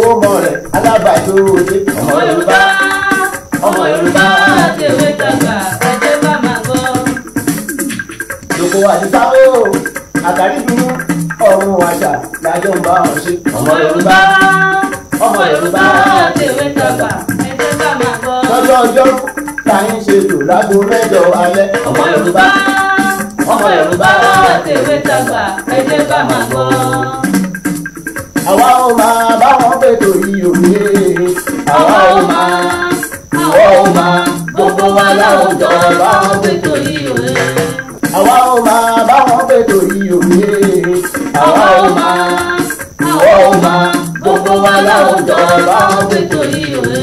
ọmọ rẹ̀ alábàjọ́ òde. ọmọ Yorùbá tèwé tàgbà ẹ̀jẹ̀ bá máa gbọ́. lóko àdìsá o àtàrí dúró ọ̀run àṣà lájọ ń bá wọn ṣe. ọmọ Yorùbá tèwé tàgbà ẹ̀jẹ̀ bá máa gbọ́. lọ́jọ́ ọjọ́ táyín ṣètò lágbo mẹ́jọ alẹ́. ọmọ Yorùbá tèwé tàgbà ẹ̀jẹ̀ bá máa gbọ́. àwa ò máa bá wọn pètò ìyòwé. àwa ò máa gbogbo wa láwùjọ bá wọn pètò ìyòwé. àwa ò máa bá wọn pètò ìyòwé. àwa ò máa gbogbo wa láwùjọ bá wọn pètò ìyòwé.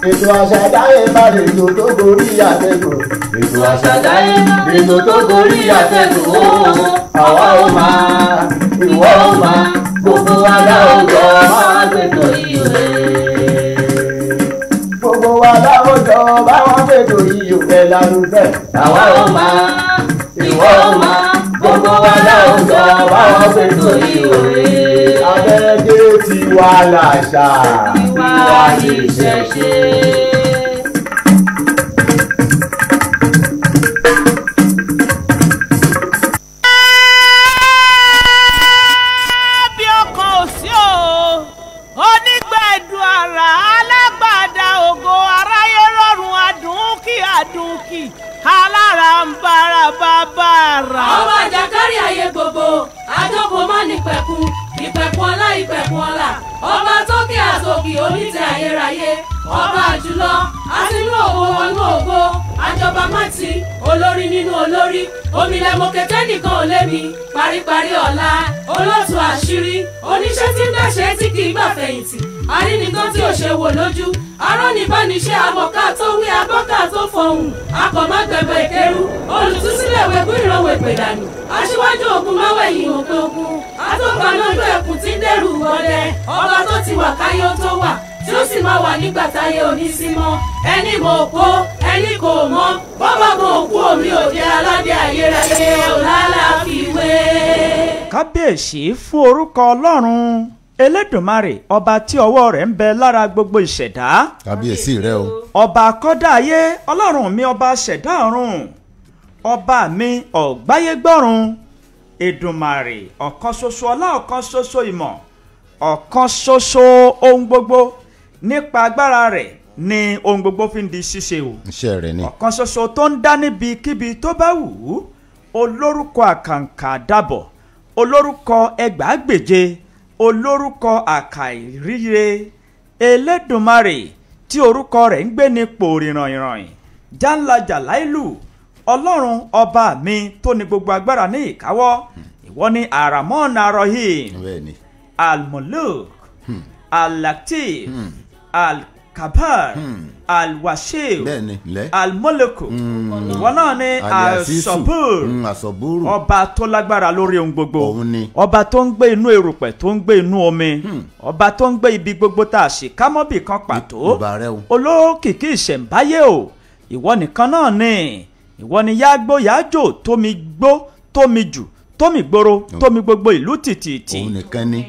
ètò àṣàdáyé bá lètò tó gorí àtẹ̀gùn. ètò àṣàdáyé lètò tó gorí àtẹ̀gùn. àwa ò máa ìwọ ò máa gbogbo wa láwùjọ máa pètò ìyòwé. gbogbo wa láwùjọ bá wọn pètò ìyòwé lárugẹ. àwa ò máa ìwọ ò máa gbogbo wa láwùjọ bá wọn pètò ìyòwé. abẹ́rẹ́ tiwa làṣà. ìwà ìṣẹ̀ṣe. alára ń bára bàbára. ọmọ àjàkárí ayé gbogbo àjọpọ̀ má ní pẹ̀kun ìpẹ̀kun ọlá ìpẹ̀kun ọlá ọba tókè àtòkì onítẹ̀ ayérayé ọba àjùlọ àtinú ògo wọnú ògo àjọba mátì olórí nínú olórí omilẹ̀ mọ̀kẹ́kẹ́ nìkan ò lé mi paríparí ọ̀la olóòtú àṣírí oníṣẹ́ tí ń dáṣẹ́ tí kì í gbà fẹ̀yìntì arínìkan tí ò ṣe wò lójú arọ́nìbániṣẹ́ amọ̀ká tó wí abọ́ká tó fọhùn akọ̀mọ́gbẹ̀bẹ̀ ìkẹrù olùtúsílẹ̀ wẹ̀kún ìrànwọ́ ìpèdànù aṣíwájú ogun máwẹ̀yìn òpin ogun atọ́kanọ́jọ́ ẹkùn tí ń dẹ́rù ọdẹ ọba tó ti wà káyé ó tó wà tí ó sì máa wà nígbà táyé òní sí mọ́ ẹni mọ̀ òpó ẹni kò mọ̀ bọ́bá kan òkú omi òde aládé ayérayé ọ̀làlàfíwé. kábíyèsí fún orúkọ ọlọ́run elédùnmarè ọba tí ọwọ́ rẹ̀ ń bẹ lára gbogbo ìṣẹ̀dá. kábíyèsí rẹ o. ọba akọ́dá ayé ọlọ́run mi ọba ṣẹ̀dá ọ̀run ọba mi ọ̀gbáyégbọ́run èdùnmarè ọ̀kan ṣoṣo ọlá ọ̀kan ṣoṣo ìmọ̀ ọ̀kan ṣoṣo ohun gbogbo nípa agbára rẹ̀ ni ohun gbogbo fi ń di ṣíṣe o. iṣẹ́ rẹ̀ ni. ọ̀kan ṣoṣo tó ń dá níbikíbi tó bá wù ú olórúkọ àkàǹkà dàbọ̀ olórúkọ ẹgbàágbèje olórúkọ àkàìríre elédùnmarè tí orúkọ rẹ̀ ń gbé ní pòrìrànyìnrànyìn jálajàláìlù ọlọ́run ọba mi tó ní gbogbo agbára ní ìkáwọ́ ìwọ ni aramon arohim almuluk alatif alkabar alwashil almoloku ìwọ náà ni asọbúrú ọba tó lágbára lórí ohun gbogbo ọba tó ń gbé inú erùpẹ̀ tó ń gbé inú omi ọba tó ń gbé ibi gbogbo tá a ṣe kámọ́bì kan pàtó olókìkí ìṣẹ̀ǹbáyé o ìwọ nìkan náà ni ìwọ ni yágbó yájò tómi gbó tómi jù tómi gbòòrò tómi gbogbo ìlú tìtìtì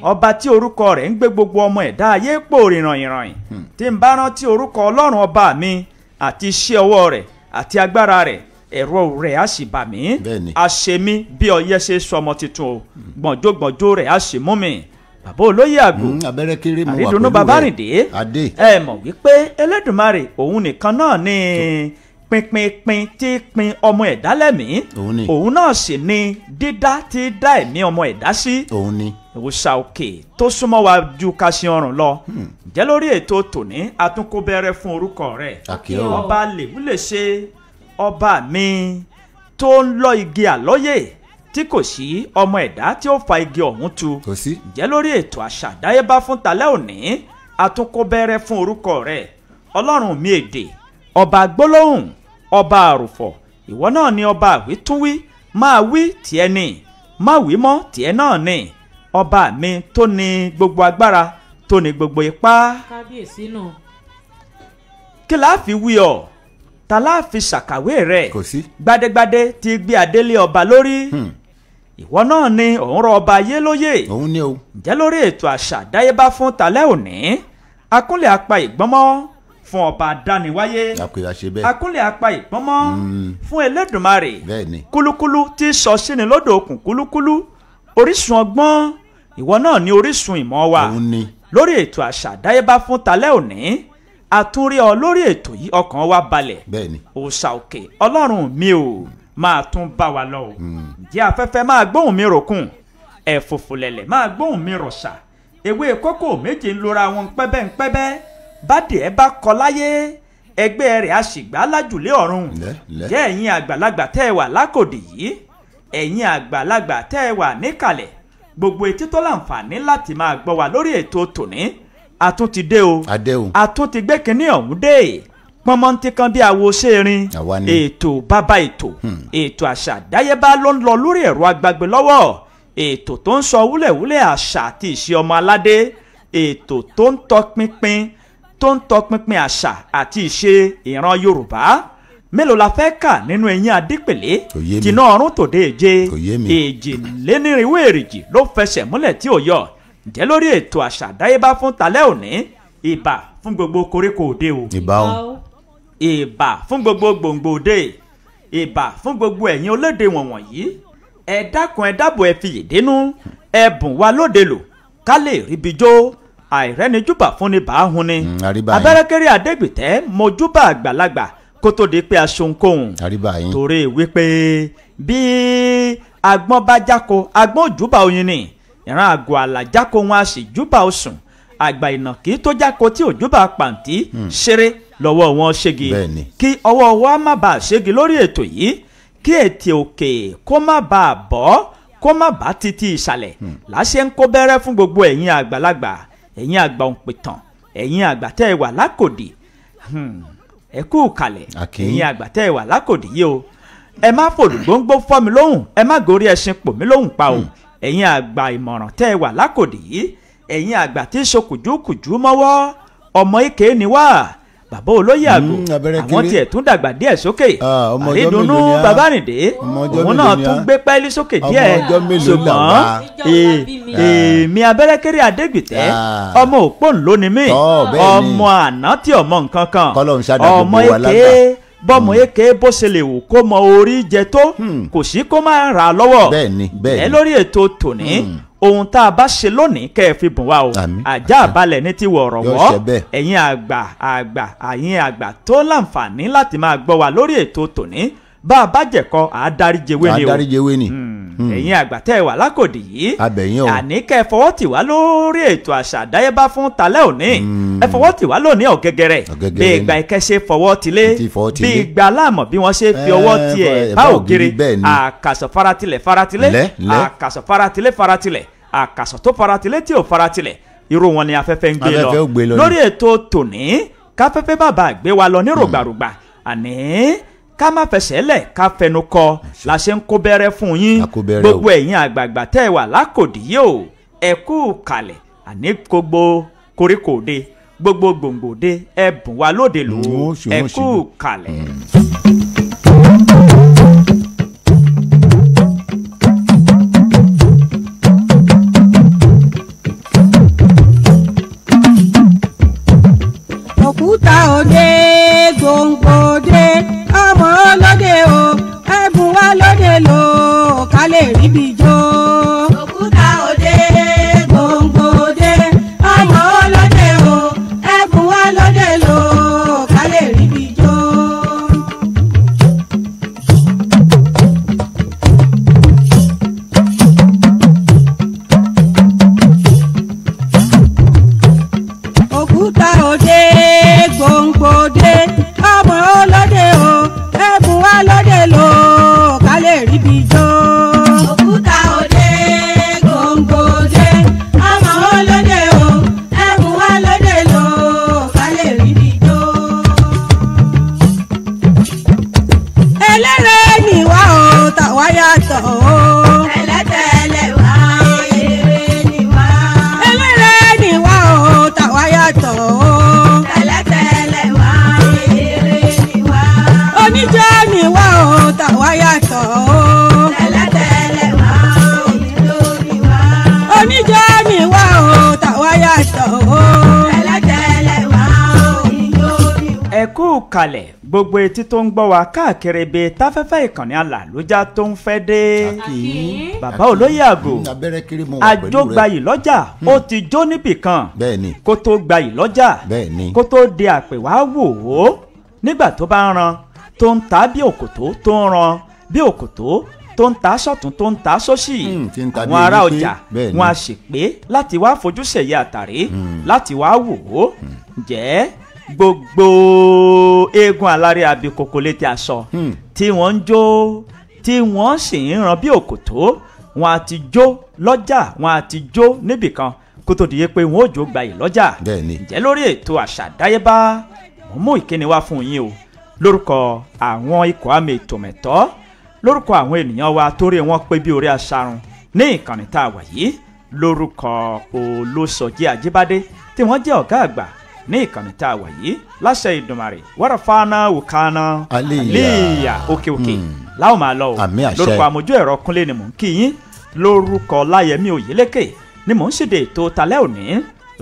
ọba tí orúkọ rẹ̀ ń gbé gbogbo ọmọ ẹ̀dá ayé pò rìnrànyìnrànyìn tí ń bá rántí orúkọ ọlọ́run ọba mi àti iṣẹ́ ọwọ́ rẹ̀ àti agbára rẹ̀ ẹ̀rọ rẹ̀ á sì bà mí á ṣe mí bí ọyẹ́ ṣe sọ ọmọ tuntun o gbọ̀njógbọ̀njó rẹ̀ á sì mú mi bàbá olóyè àgbò àrídùnnú bàbá rìndé ẹ mọ̀ wípé Elédùmarè òun nìkan náà ni pinpinpin tí pin ọmọ ẹ̀dá lẹ́mìí òun náà sì ni dídá tí dá ẹ̀mí ọmọ ẹ̀dá sí òòṣà òkè tó súnmọ́ wa ju kàṣí ọrùn lọ ǹjẹ́ lórí ètò tòní atúnkóbẹ̀rẹ̀ fún orúkọ rẹ̀ ọba lèwúlèṣe ọba mi tó ń lọ igi àlọ́yè tí kò sí ọmọ ẹ̀dá tí ó fa igi ọ̀hún tu ǹjẹ́ lórí ètò àṣà àdáyébá fún talẹ́ òní atúnkóbẹ̀rẹ̀ fún orúkọ rẹ̀ ọlọ́run mi èdè ọba gbólóhùn ọba àrùfọ̀ ìwọ náà ni ọba àwítúnwí máa wí tiẹ̀ ni má wí mọ́ tiẹ̀ náà ni ọba mi tó ní gbogbo agbára tó ní gbogbo ipá. kábíyèsí nù. kí la fi wí ọ ta la fi ṣàkàwé rẹ̀ gbadégbadé ti gbé adélé ọba lórí ìwọ náà ni òun rọ ọba ayé lóyè. òun ni o. ǹjẹ́ lórí ètò àṣà àdáyébá fún talẹ́ òní akúnlẹ̀ apá ìgbọ́nmọ́ fún ọba adániwáyé akúnlẹ̀ apá ìgbọ́nmọ́ fún Elédùmarè kúlúkúlú tí sọ síni lódò òkun kúlúkúlú orísun ọgbọ́n ìwọ náà ni orísun ìmọ̀ wa lórí ètò àṣà àdáyébá fún talẹ́ òní àtúnrí ọ lórí ètò yìí ọkàn wa balẹ̀ òòṣà òkè ọlọ́run mi ò máa tún bá wa lọ o ǹjẹ́ afẹ́fẹ́ máa gbóhùn mi ròkun ẹ̀fùfùlẹ̀lẹ̀ máa gbóhùn mi rọ̀ṣà ewé kókó méje ń lora wọn pẹ́bẹ́ńpẹ́bẹ́ bádìí ẹ bá kọ láyé ẹgbẹ́ rẹ̀ àṣìgbà lájùlé ọ̀run jẹ́ ẹ̀yin àgbàlagbà tẹ́ ẹ wà lákòdì yìí ẹ̀yin àgbàlagbà tẹ́ ẹ wà níkàlẹ̀ gbogbo etí tó láǹfààní láti máa gbọ́ wa lórí ètò tòní àtún ti dé o àtún ti gbé kínní ọ̀hún dé pọnmọ́ntì kan bí awo ṣéerin ètò bàbá ètò àṣà àdáyébá ló ń lọ lórí ẹ̀rọ agbágbé lọ́wọ́ ètò tó ń sọ wúlẹ̀wúlẹ̀ àṣà àti ìṣe ọmọ aládé ètò tó ń tọpinpin àṣà àti ìṣe ìran Yorùbá mélòó la fẹ́ kà nínú eyín adípèlé tìǹà ọ̀run tòde èjìlénírínwó èrìjì ló fẹsẹ̀ múlẹ̀ tí ò yọ ǹjẹ́ lórí ètò àṣà àdáyébá fún talẹ́ òní ìbà fún gbogbo koríko òde o ìbà fún gbogbo gbòǹgbò òde ìbà fún gbogbo ẹ̀yin olóde wọ̀nwọ̀nyí ẹ dákun ẹ dábọ̀ ẹ fi yèdénú ẹ bùn wa lóde lò ká lè ríbi jó àìrẹ́nijúbà fún ni bàá hun ni abẹ́rẹ́kẹ́rẹ́ adégbìtẹ́ mojúbà àgbàlagbà kó tó di pé aṣohunkóhun torí wípé bí agbọ́n bá jáko agbọ́n òjúbà oyin ni ìran àgọ́ àlàjáko wọn a sì júbà osùn àgbà ìnàkí tó jáko tí òjúbà pàǹtí ṣeré lọ́wọ́ wọn ṣégi kí ọwọ́ wa má bàa ṣégi lórí ètò yìí kí ètè òkè kó má bàa bọ́ kó má bàa títí ìsàlẹ̀ láṣẹ ń kó bẹ́rẹ́ fún gbogbo ẹ̀yin àgbàlagbà ẹ̀yin àgbà òǹpìtàn ẹ̀yin àgbà tẹ́ ẹ wà lákòdì ẹ kú kalẹ̀ ẹ̀yin àgbà tẹ́ ẹ wà lákòdì yìí o ẹ má fòdùgbòǹgbò fọ́ mi lóhùn ẹ má gorí ẹṣin pò mí lóhùn pa o ẹ̀yin àgbà ìmọ̀ràn tẹ́ ẹ wà lákòdì yìí ẹ̀yin àgbà tí sokùjúkùjú mọ́wọ́ ọmọ ike ni wá bàbá olóyè àgò àwọn tiẹ̀ tún dàgbà díẹ̀ sókè àrídùnnú bàbá nìdé òun náà tún gbé pẹ́ẹ́lí sókè díẹ̀ ṣùgbọ́n èmi abẹ́rẹ́kẹ́rẹ́ adégbìtẹ́ ọmọ òpónú ló ni mí ọmọ àná tí ọmọ nǹkan kan ọmọ eke bọ́mọ eke bó ṣe lè wò kó mọ orí jẹ tó kò sí kó má ra lọ́wọ́ ẹ lórí ètò tòní ohun tá a bá ṣe lónìí kẹ́ ẹ fi bùn wá o àjà àbálẹ̀ ní ti wọ̀rọ̀wọ́ ẹ̀yin ẹ̀yin àgbà tó láǹfààní láti máa gbọ́ wa lórí ètò tòní bá a bá jẹ̀kọ́ àádáríjewé ni o ẹ̀yin àgbà tẹ́ ẹ wà lákòdì yìí àní kẹ́ ẹ fọwọ́ tì wá lórí ètò àṣà àdáyébá fún talẹ́ òní ẹ fọwọ́ tì wá lónìí ọ̀gẹ́gẹ́rẹ́ bí ìgbà ìkẹ́sẹ̀ fọwọ́ tilé bí ìgbà aláàmọ̀ bí wọ́n ṣe fi ọwọ́ tiẹ̀ bá ògiri àkàsọ̀ faratilẹ̀ àkàsọ̀ faratilẹ̀ àkàsọ̀ tó faratilẹ̀ tí ò faratilẹ̀ irú wọn ni afẹ́fẹ́ ń gbé lọ lórí ètò tòní káfẹ́fẹ́ bàbá gbé wa lọ ní rògbàrògbà àní ká má fẹsẹ̀ lẹ̀ ká fẹnu kọ la ṣe ń kó bẹ́rẹ́ fún yín gbogbo ẹ̀yin àgbààgbà tẹ́ ẹ wà lákòdì yìí o ẹ kú kalẹ̀ àní gbogbo koríko òde gbogbo gbòǹgbò òde ẹ bùn wa lóde lò ó ẹ kú kalẹ̀. òkúta òde gbòǹgbò òde ọmọ olóde o ẹ̀bùn wa lóde lò ká lè ríbi jó. òkúta òde gbòǹgbò òde ọmọ olóde o ẹ̀bùn wa lóde lò ká lè ríbi jó. òkúta òde gbòǹgbò òde ọmọ olóde o ẹ̀bùn wa lóde lò ká lè ríbi jó. òkúta kalẹ̀ gbogbo etí tó ń gbọ́ wa káàkiri ibi táfẹ́fẹ́ ìkànnì Alálùjá tó ń fẹ́ dé. bàbá olóyè àgò àjọgbayì lọ́jà ó ti jó níbì kan kó tó gbayì lọ́jà kó tó di àpèwá wò ó nígbà tó bá ń ran tó ń ta bí òkòtó tó ń ran bí òkòtó tó ń ta sọ́tún tó ń ta sósì àwọn ará ọjà wọn a ṣèpé láti wá fojú sẹ̀yẹ àtàrí láti wá wò ó ǹjẹ́ gbogbo eégún aláré abikoko létí aṣọ tí wọ́n ń jó tí wọ́n sì ń ran bí òkòtó wọn a ti jó lọ́jà wọn a ti jó níbìkan kó tó di pé wọn ò jó gbayì lọ́jà ǹjẹ́ lórí ètò àṣà àdáyébá mo mú ìkíni wá fún yín o lórúkọ àwọn ikọ̀ àmì ètò mẹ̀tọ́ lórúkọ àwọn ènìyàn wa torí wọn pé bí orí aṣarun ní ìkànnì tá a wà yìí lórúkọ Olóṣọjí Àjíbádé tí wọ́n jẹ́ ọ̀gá àgbà ní ìkànnì tá a wà yìí láṣẹ Ìdùmarè wàràfàánà wùkánà àlíyà òkè láwọn máa lọ o lórúkọ àmójú ẹ̀rọ Kúnlé ni mò ń kí yín lórúkọ Láyẹmí Oyèlékè ni mò ń ṣèdè ètò talẹ́ òní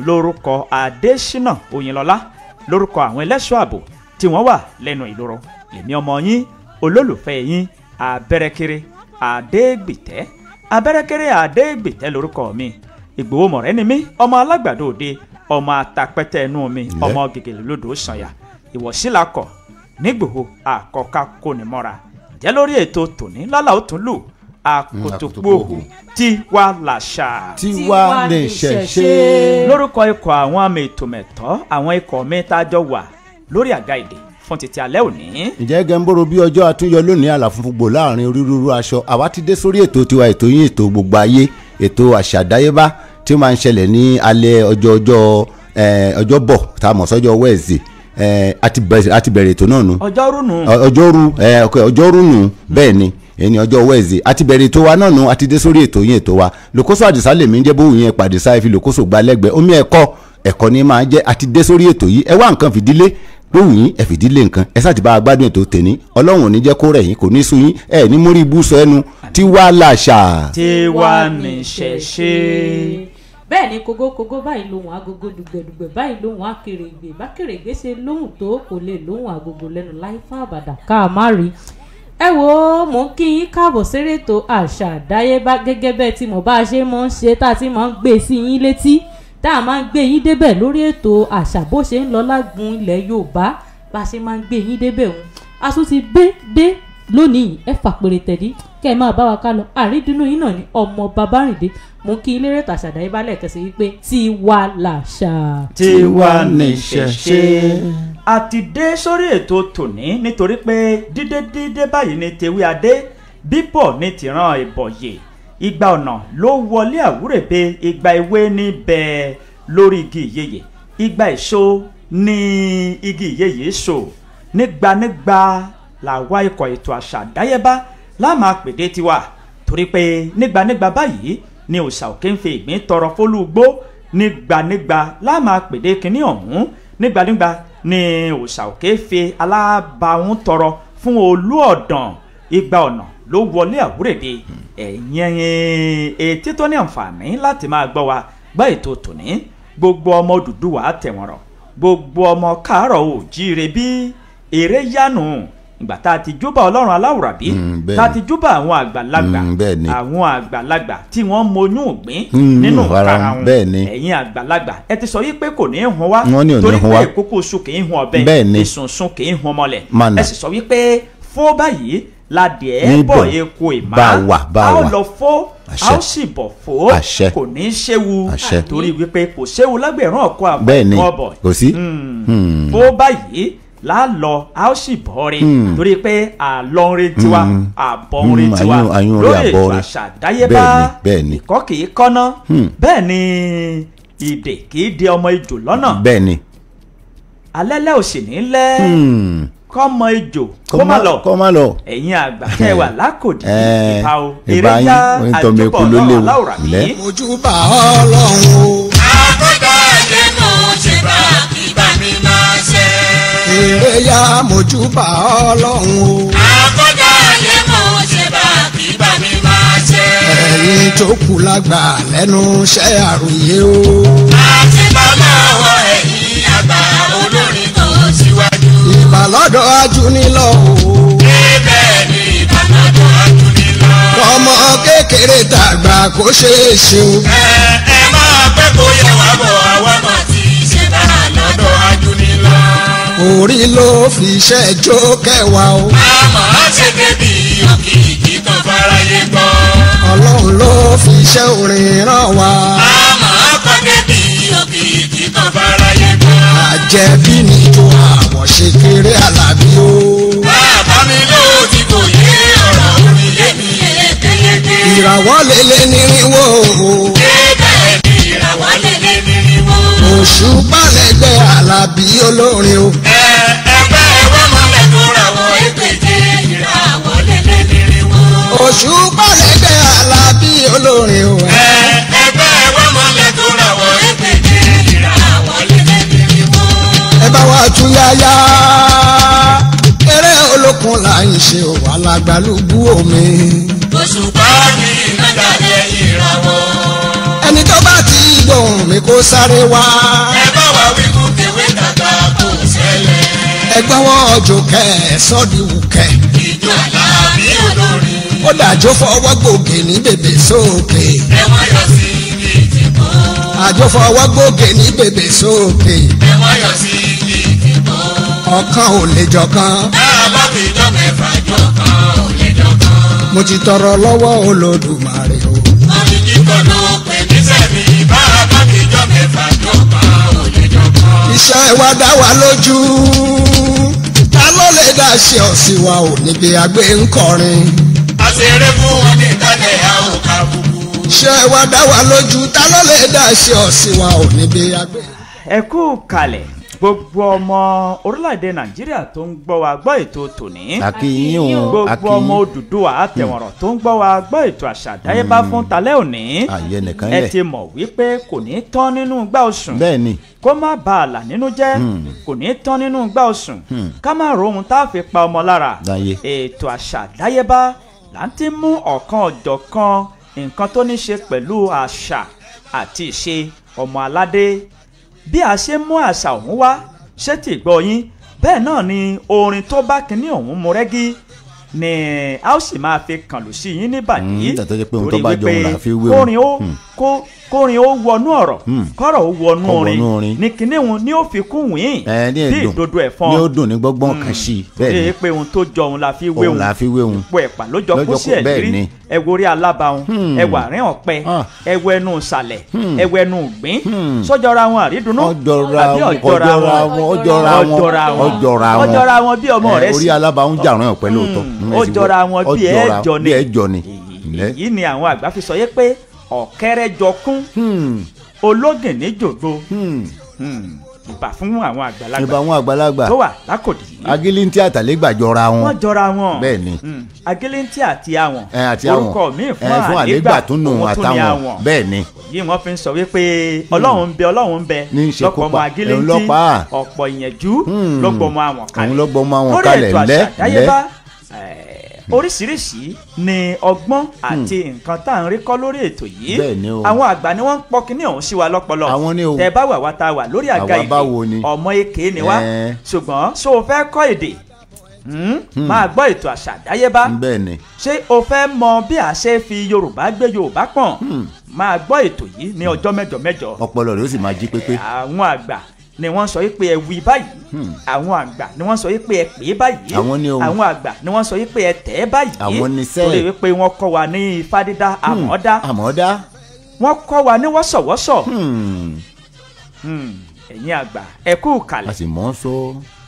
lórúkọ Adésínà Oyinlọ́lá lórúkọ àwọn ẹlẹ́ṣọ́ ààbò tí wọ́n wà lẹ́nu ìloro èmi ọmọ yín olólùfẹ́ yín Abẹ́rẹ́kéré Adégbìtẹ́ lórúkọ mi Ìgbòho mọ̀rẹ́ ni mí ọmọ alágbàdo òde ọmọ atapẹ́tẹ́ ẹnu mi ọmọ gègèlè lódò sànyà ìwọ̀sílàkọ̀ nígbòho àkọ́ká kónimọ́ra jẹ́ lórí ètò tòní lálà ó tún lù àkótópòhù tiwa làṣà tiwa lè ṣẹ̀ṣe. lórúkọ ikọ̀ àwọn àmì ètò mẹ̀tọ́ àwọn ikọ̀ mi tájọ wà lórí àga èdè fún títí alẹ́ òní. ǹjẹ́ gẹ́ńbóró bí ọjọ́ àtúnyọ lónìí àlàfúnfúngbò láàrin orírúurú aṣọ àwa ti dé sórí ètò tiwa ètò yín ètò gbogbo ayé ètò àṣà àdáyébá tí ó máa ń ṣẹlẹ̀ ní alẹ́ ọjọ́bọ̀ tá a mọ̀ sọ́jọ́ wẹ́ẹ̀sì àti bẹ̀rẹ̀ ètò náà nù. ọjọ́rú nù bẹ́ẹ̀ ni ẹni ọjọ́ wẹ́ẹ̀sì àti bẹ̀rẹ̀ ètò wa náà nù àti dé sórí ètò yín ètò wa Lòkóṣò Àdìsá lèmi ń jẹ́ bóun yẹn pàdé sáà fi Lòkóṣò gba lẹ́gbẹ̀ẹ́ omi ẹ̀kọ́ ni máa jẹ́ àti dé sórí ètò yìí ẹ wá nǹkan fìdílé lóhùn yín ẹ fìdílé nǹkan ẹ sáà ti bá a gbádùn ètò tèní Ọlọ́run ò ní jẹ́ kó rẹ̀ yín kò ní sú yín ẹ ní mórí ibú sọ ẹnu tiwa làṣà tiwa ní ṣẹ̀ṣe. bẹ́ẹ̀ ni kógókógó báyìí lóhùn agogo dùgbẹ̀dùgbẹ̀ báyìí lóhùn akèrègbè bákèrègbè ṣe lóhùn tó kò lè lóhùn agogo lẹ́nu láì fún àbàdà ká má rí. ẹ wo mò ń kí yín káàbọ̀ séré ètò àṣà àdáyébá gẹ́gẹ́ bẹ́ẹ̀ tí mo bá ṣe mọ́ ń ṣe tá a ti máa ń gbé sí yín létí tá a máa ń gbé yín débẹ̀ lórí ètò àṣà bó ṣe ń lọ lágùn ilẹ̀ Yorùbá bá a ṣe máa ń gbé yín débẹ̀ òun a tún ti dé lónìí ẹ fàpèrè tẹ̀dí kẹ́ ẹ máa bá wa ká lọ àrídùnnú yín náà ni ọmọ Babárìndé mo kí ilé rẹ̀ tàṣà àdáyébá lẹ́ẹ̀kan sí wípé tiwa làṣà tiwa ní ṣẹ̀ṣe. a ti dé sórí ètò tòní nítorí pé dídé báyìí ni tewé adé bíbọ̀ ní tìran ìbọ̀yè ìgbà ọ̀nà ló wọlé àwúrèbe ìgbà ìwé níbẹ̀ lórí igi ìyeyè ìgbà èso ní igi ìyeyè so nígbànígbà làwa ikọ̀ ètò àṣà àdáyébá láàmà pèdé tiwa torí pé nígbànígbà báyìí ni òòṣà òkè ń fi ìgbín tọrọ fólúgbó nígbànígbà láàmà pèdé kínní ọ̀hún nígbànígbà ni òòṣà òkè fi alábàáhùn tọrọ fún olú ọ̀dàn ìgbà ọ̀nà ló wọlé àwúrèbe ẹ̀yìn etí tó ní àǹfààní láti máa gbọ́ wa gbọ́ ètò tòní gbogbo ọmọ Odùduwà tẹ̀wọ̀nrọ̀ gbogbo ọmọ káàárọ̀ oòjíire bí eré yánu ìgbà tá a ti júbà Ọlọ́run aláwùrábí tá a ti júbà àwọn àgbàlagbà tí wọ́n moyún ògbín nínú ara wọn ẹ̀yin àgbàlagbà ẹ ti sọ yí pé kò ní í hun wá torí pé kókó oṣù kì í hun ọ̀bẹ ìsùnsùn kì í hun mọ́lẹ̀ ẹ sì sọ wípé fó báyìí ládìẹ bọ̀ eku ìmá a ó lọ fó a ó sì bọ̀ fó kò ní í ṣéwu torí wípé kò ṣéwu lágbẹ̀rún ọ̀kọ́ àbọ̀ ọ̀bọ̀ fó báyìí lálọ a ó sì bọ́ọ̀rẹ́ torí pé àlọ́ọ̀rẹ́ tiwa àbọ̀ọ̀rẹ́ tiwa lórí ètò àṣà àdáyébá ìkọ́ kì í kọ́ná bẹ́ẹ̀ ni ìdè kì í di ọmọ ejò lọ́nà alẹ́lẹ́ ò sì ní lẹ́ kọ́mọ ejò kó má lọ ẹ̀yin àgbà kẹwàá lákòdì ìbá o eré yá àjọpọ̀ ọlọ́run aláwòrán mi. mojúbà Ọlọ́run o. àkọ́dá ẹ̀jẹ̀ mọ̀ ṣe bá kí bá mi máa ṣe. eré yá mojúbà Ọlọ́run o. àkọ́dá ẹ̀jẹ̀ mọ̀ ṣe bá kí bá mi máa ṣe. ẹ̀yin tó kù lágbà lẹ́nu iṣẹ́ àròyé o. àti bàbá wa ẹ̀yin àgbà olórin tó síwájú. ìbàlọ́ ajúnilọ o. bẹ́ẹ̀ ni ìbálòdò ajúnilọ. ọmọ kékeré tàgbà kó ṣeé ṣe o. ẹ máa pẹ́ kó yẹ wá bọ̀ àwọn ọmọ tí ṣe bá lọ́dọ̀ ajúnilọ. orí ló fi iṣẹ́ jó kẹwàá o. àmọ́ ṣe débi òkìkí kan fáráyé gbọ́. ọlọ́run ló fi iṣẹ́ orin rán wa. àmọ́ kọ́ débi òkìkí kan fáráyé gbọ́. àjẹbí ni tó àwọn ṣe kéré Àlàbí o. bàbá mi ló ti kò yé ọ̀rọ̀ orin yé mi yékéyéké. ìràwọ̀ lélẹ̀ nírinwó o. bẹ́ẹ̀ ni ìràwọ̀ lélẹ̀ nírinwó. Òṣùpá lẹ́gbẹ́ Àlàbí olórin o. ẹgbẹ́ ẹwọ́ mọ́lẹ̀ tó ra wọ ẹgbẹ̀je ìràwọ̀ lélẹ̀ nírinwó. Òṣùpá lẹ́gbẹ́ Àlàbí olórin o. ẹgbẹ́ ẹwọ́ mọ́lẹ̀ tó ra wọ ẹgbẹ̀je ìràwọ̀ lélẹ̀ nírinwó. ẹ bá wa tú yáyá eré olókun là ń ṣe o alágbálúgbú omi. Òṣùpá ní ìnágalẹ̀ ìràwọ̀. ẹni tó bá ti gbóhùn mi kó sáré wá. ẹ bá wa wí kú kéwé dàgbà kò ṣẹlẹ̀. ẹgbọ́n wọn ọjọ́ kẹsàn-án wùkẹ́. ìjọ Àlàbí olórin. ó dàjọ́ fọwọ́ gbòógè ní bèbè sókè. ẹ wọ́n yọ sí ibi ìdìbò. àjọ fọwọ́ gbòógè ní bèbè sókè. ẹ wọ́n yọ sí ibi ìdìbò. ọ̀kan ò lè jọ̀kan. bá fi jọ mẹ́fà jọ kan ò lè jọ kan. mo ti tọrọ lọ́wọ́ Olódùmarè o. omi kíkọ́ ló pè ní sẹ́mi. bá fi jọ mẹ́fà jọ kan ò lè jọ kan. iṣẹ́ wa dá wa lójú. ta ló lè dá ṣe ọ̀sìn wa ò níbi àgbẹ̀ ń kọrin. àṣeré fún wọn ní ìtàlẹ̀ àwọn kàbùkù. iṣẹ́ wa dá wa lójú. ta ló lè dá ṣe ọ̀sìn wa ò níbi àgbẹ̀. ẹ kú kalẹ̀ gbogbo ọmọ orílẹ̀-èdè nàìjíríà tó ń gbọ́ wa gbọ́ ètò tòní. àkíyìn o gbogbo ọmọ Odùduwà àtẹ̀wọ̀rọ̀ tó ń gbọ́ wa gbọ́ ètò àṣà àdáyébá fún talẹ́ òní. àyè nìkan ẹ lẹ̀. ti mọ̀ wípé kò ní tán nínú gbá òsùn. bẹ́ẹ̀ ni. kó má ba àlà nínú jẹ́ kò ní tán nínú gbá òsùn. ká má ro ohun tá a fi pa ọmọ lára. Láyé. ètò àṣà àdáyébá là ń ti mú ọ̀kan ọ̀jọ̀kan nǹkan tó ní ṣe pẹ̀lú àṣà àti ìṣe ọmọ aládé. bí a ṣe mú àṣà ọ̀hún wá ṣé tí gbọ́ yín bẹ́ẹ̀ náà ni orin tó bá kinní ọ̀hún mu rẹ́gí ni a ó sì máa fi kàn lù sí yín níbàdí torí wípé kórin ó wọnú ọ̀rọ̀ kọ́rọ̀ ó wọnú orin ní kinní òun ni ó fi kún wín bí ìdodo ẹ̀fọn ni ó dùn ní gbọ́gbọ́n kan sí i bẹ́ẹ̀ ni pé ohun tó jọ òun la fi wéhun pọ̀ ẹ̀pà ló jọ kó sí ẹ̀dírí ẹ wo orí alábàáhùn ẹ wà rín ọ̀pẹ ẹ wo ẹnu ìsàlẹ̀ ẹ wo ẹnu ìgbín sọ́jọ́ra wọn àrídùnnú àbí ọjọ́ra wọn bí ọmọ rẹ sí orí alábàáhùn jàrán ọ̀pẹ lóòótọ́ ọjọ́ra wọn bí ẹ̀jọ ni èyí ni àwọn àgbà fi sọ yé pé ọ̀kẹ́rẹ́ jọkún ológìnní jògbó ìbà fún àwọn àgbàlagbà tó wà lákòdì. Agilintí àtàlégbà jọra wọn. wọ́n jọra wọn. bẹ́ẹ̀ ni. Agilintí àti àwọn. àti àwọn orúkọ míì fún àlégbà tún nù àtàwọn. bẹ́ẹ̀ ni. yìí wọ́n fi ń sọ wípé ọlọ́run ń bẹ lọ́pọ̀mọ Agilintí ọ̀pọ̀ ìyẹ̀jú lọ́gbọ̀mọ àwọn kalẹ̀. lórí ètò àṣà àdáyébá oríṣiríṣi ni ọgbọ́n àti nǹkan tá à ń rí kọ́ lórí ètò yìí àwọn àgbà ni wọ́n ń pọ́ kínní ọ̀hún sí wa lọ́pọlọ tẹ bá wà wá ta wà lórí àga èdè ọmọ èké ni wá ṣùgbọ́n ṣé o fẹ́ kọ́ èdè máa gbọ́ ètò àṣà àdáyébá ṣé o fẹ́ mọ bí a ṣe fi Yorùbá gbé Yorùbá pọ̀n máa gbọ́ ètò yìí ní ọjọ́ mẹ́jọ ọpọlọ rẹ ó sì máa jí pépé. àwọn àgbà ni wọ́n sọ pé ẹ wí báyìí àwọn àgbà ni wọ́n sọ pé ẹ pè é báyìí àwọn àgbà ni wọ́n sọ pé ẹ tẹ̀ ẹ́ báyìí torí wípé wọ́n kọ́ wa ní ifá dídá àmọ́dá wọ́n kọ́ wa ní wọ́sọ̀wọ́sọ̀ ẹ̀yin àgbà ẹ kú kalẹ̀ a sì mọ̀ ọ́ sọ.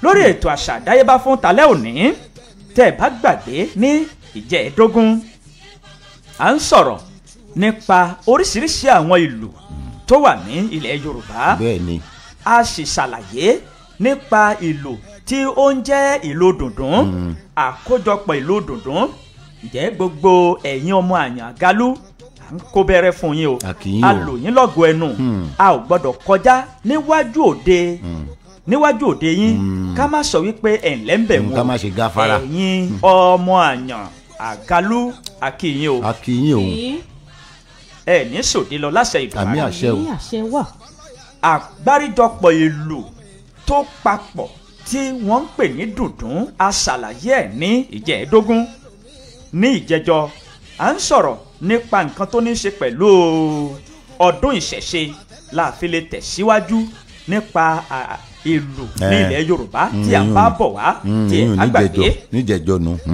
lórí ètò àṣà àdáyébá fún talẹ́ òní tẹ́ ẹ bá gbàgbé ní ìjẹ́ẹ̀dógún à ń sọ̀rọ̀ nípa oríṣiríṣi àwọn ìlù tó wà ní ilẹ̀ Yorùbá. bẹ́ẹ̀ ni. a sì ṣàlàyé nípa ìlù tí ó ń jẹ́ ìlù dùndún àkójọpọ̀ ìlù dùndún ǹjẹ́ gbogbo ẹ̀yin ọmọ Àyàngalú à ń kó bẹ̀rẹ̀ fún yín o a lò yín lọ́gọ̀ ẹnu a ò gbọ́dọ̀ kọjá níwájú òde yín ká má sọ wípé ẹ̀ ńlẹ́ ń bẹ̀ wọ́n ká má ṣe gáfárà ẹ̀yin ọmọ Àyàngalú akíyín o ẹ̀ ní sòdí lọ láṣẹ ìdùnnú àmì àṣẹ o àgbáríjọpọ̀ ìlù tó papọ̀ tí wọ́n ń pè ní dùndún a ṣàlàyé ẹ̀ ní ìjẹ́ẹ̀dógún. Ní ìjẹjọ à ń sọ̀rọ̀ nípa nǹkan tó ní í ṣe pẹ̀lú ọdún ìṣẹ̀ṣe la fi lè tẹ̀síwájú nípa ìlú ní ilẹ̀ Yorùbá tí a bá bọ̀ wá tí a gbàgbé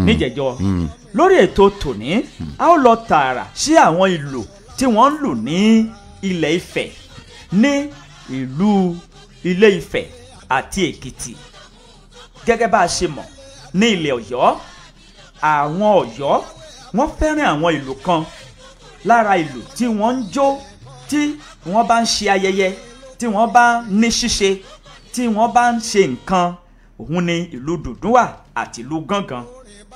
níjẹjọ. Lórí ètò tòní a ó lọ tààrà sí àwọn ìlú tí wọ́n ń lù ní ilẹ̀ Ifẹ̀, ní ìlú Ilé Ifẹ̀ àti Èkìtì. Gẹ́gẹ́ bá a ṣe mọ̀ ní ilẹ̀ Ọ̀yọ́, àwọn Ọ̀yọ́ wọ́n fẹ́ràn àwọn ìlú kan. Lára ìlú tí wọ́n ń jó tí wọ́n bá ń ṣe ayẹyẹ, tí wọ́n bá ní ṣíṣe, tí wọ́n bá ń ṣe nǹkan, òun ni ìlú dùndún wà àti ìlú gángan.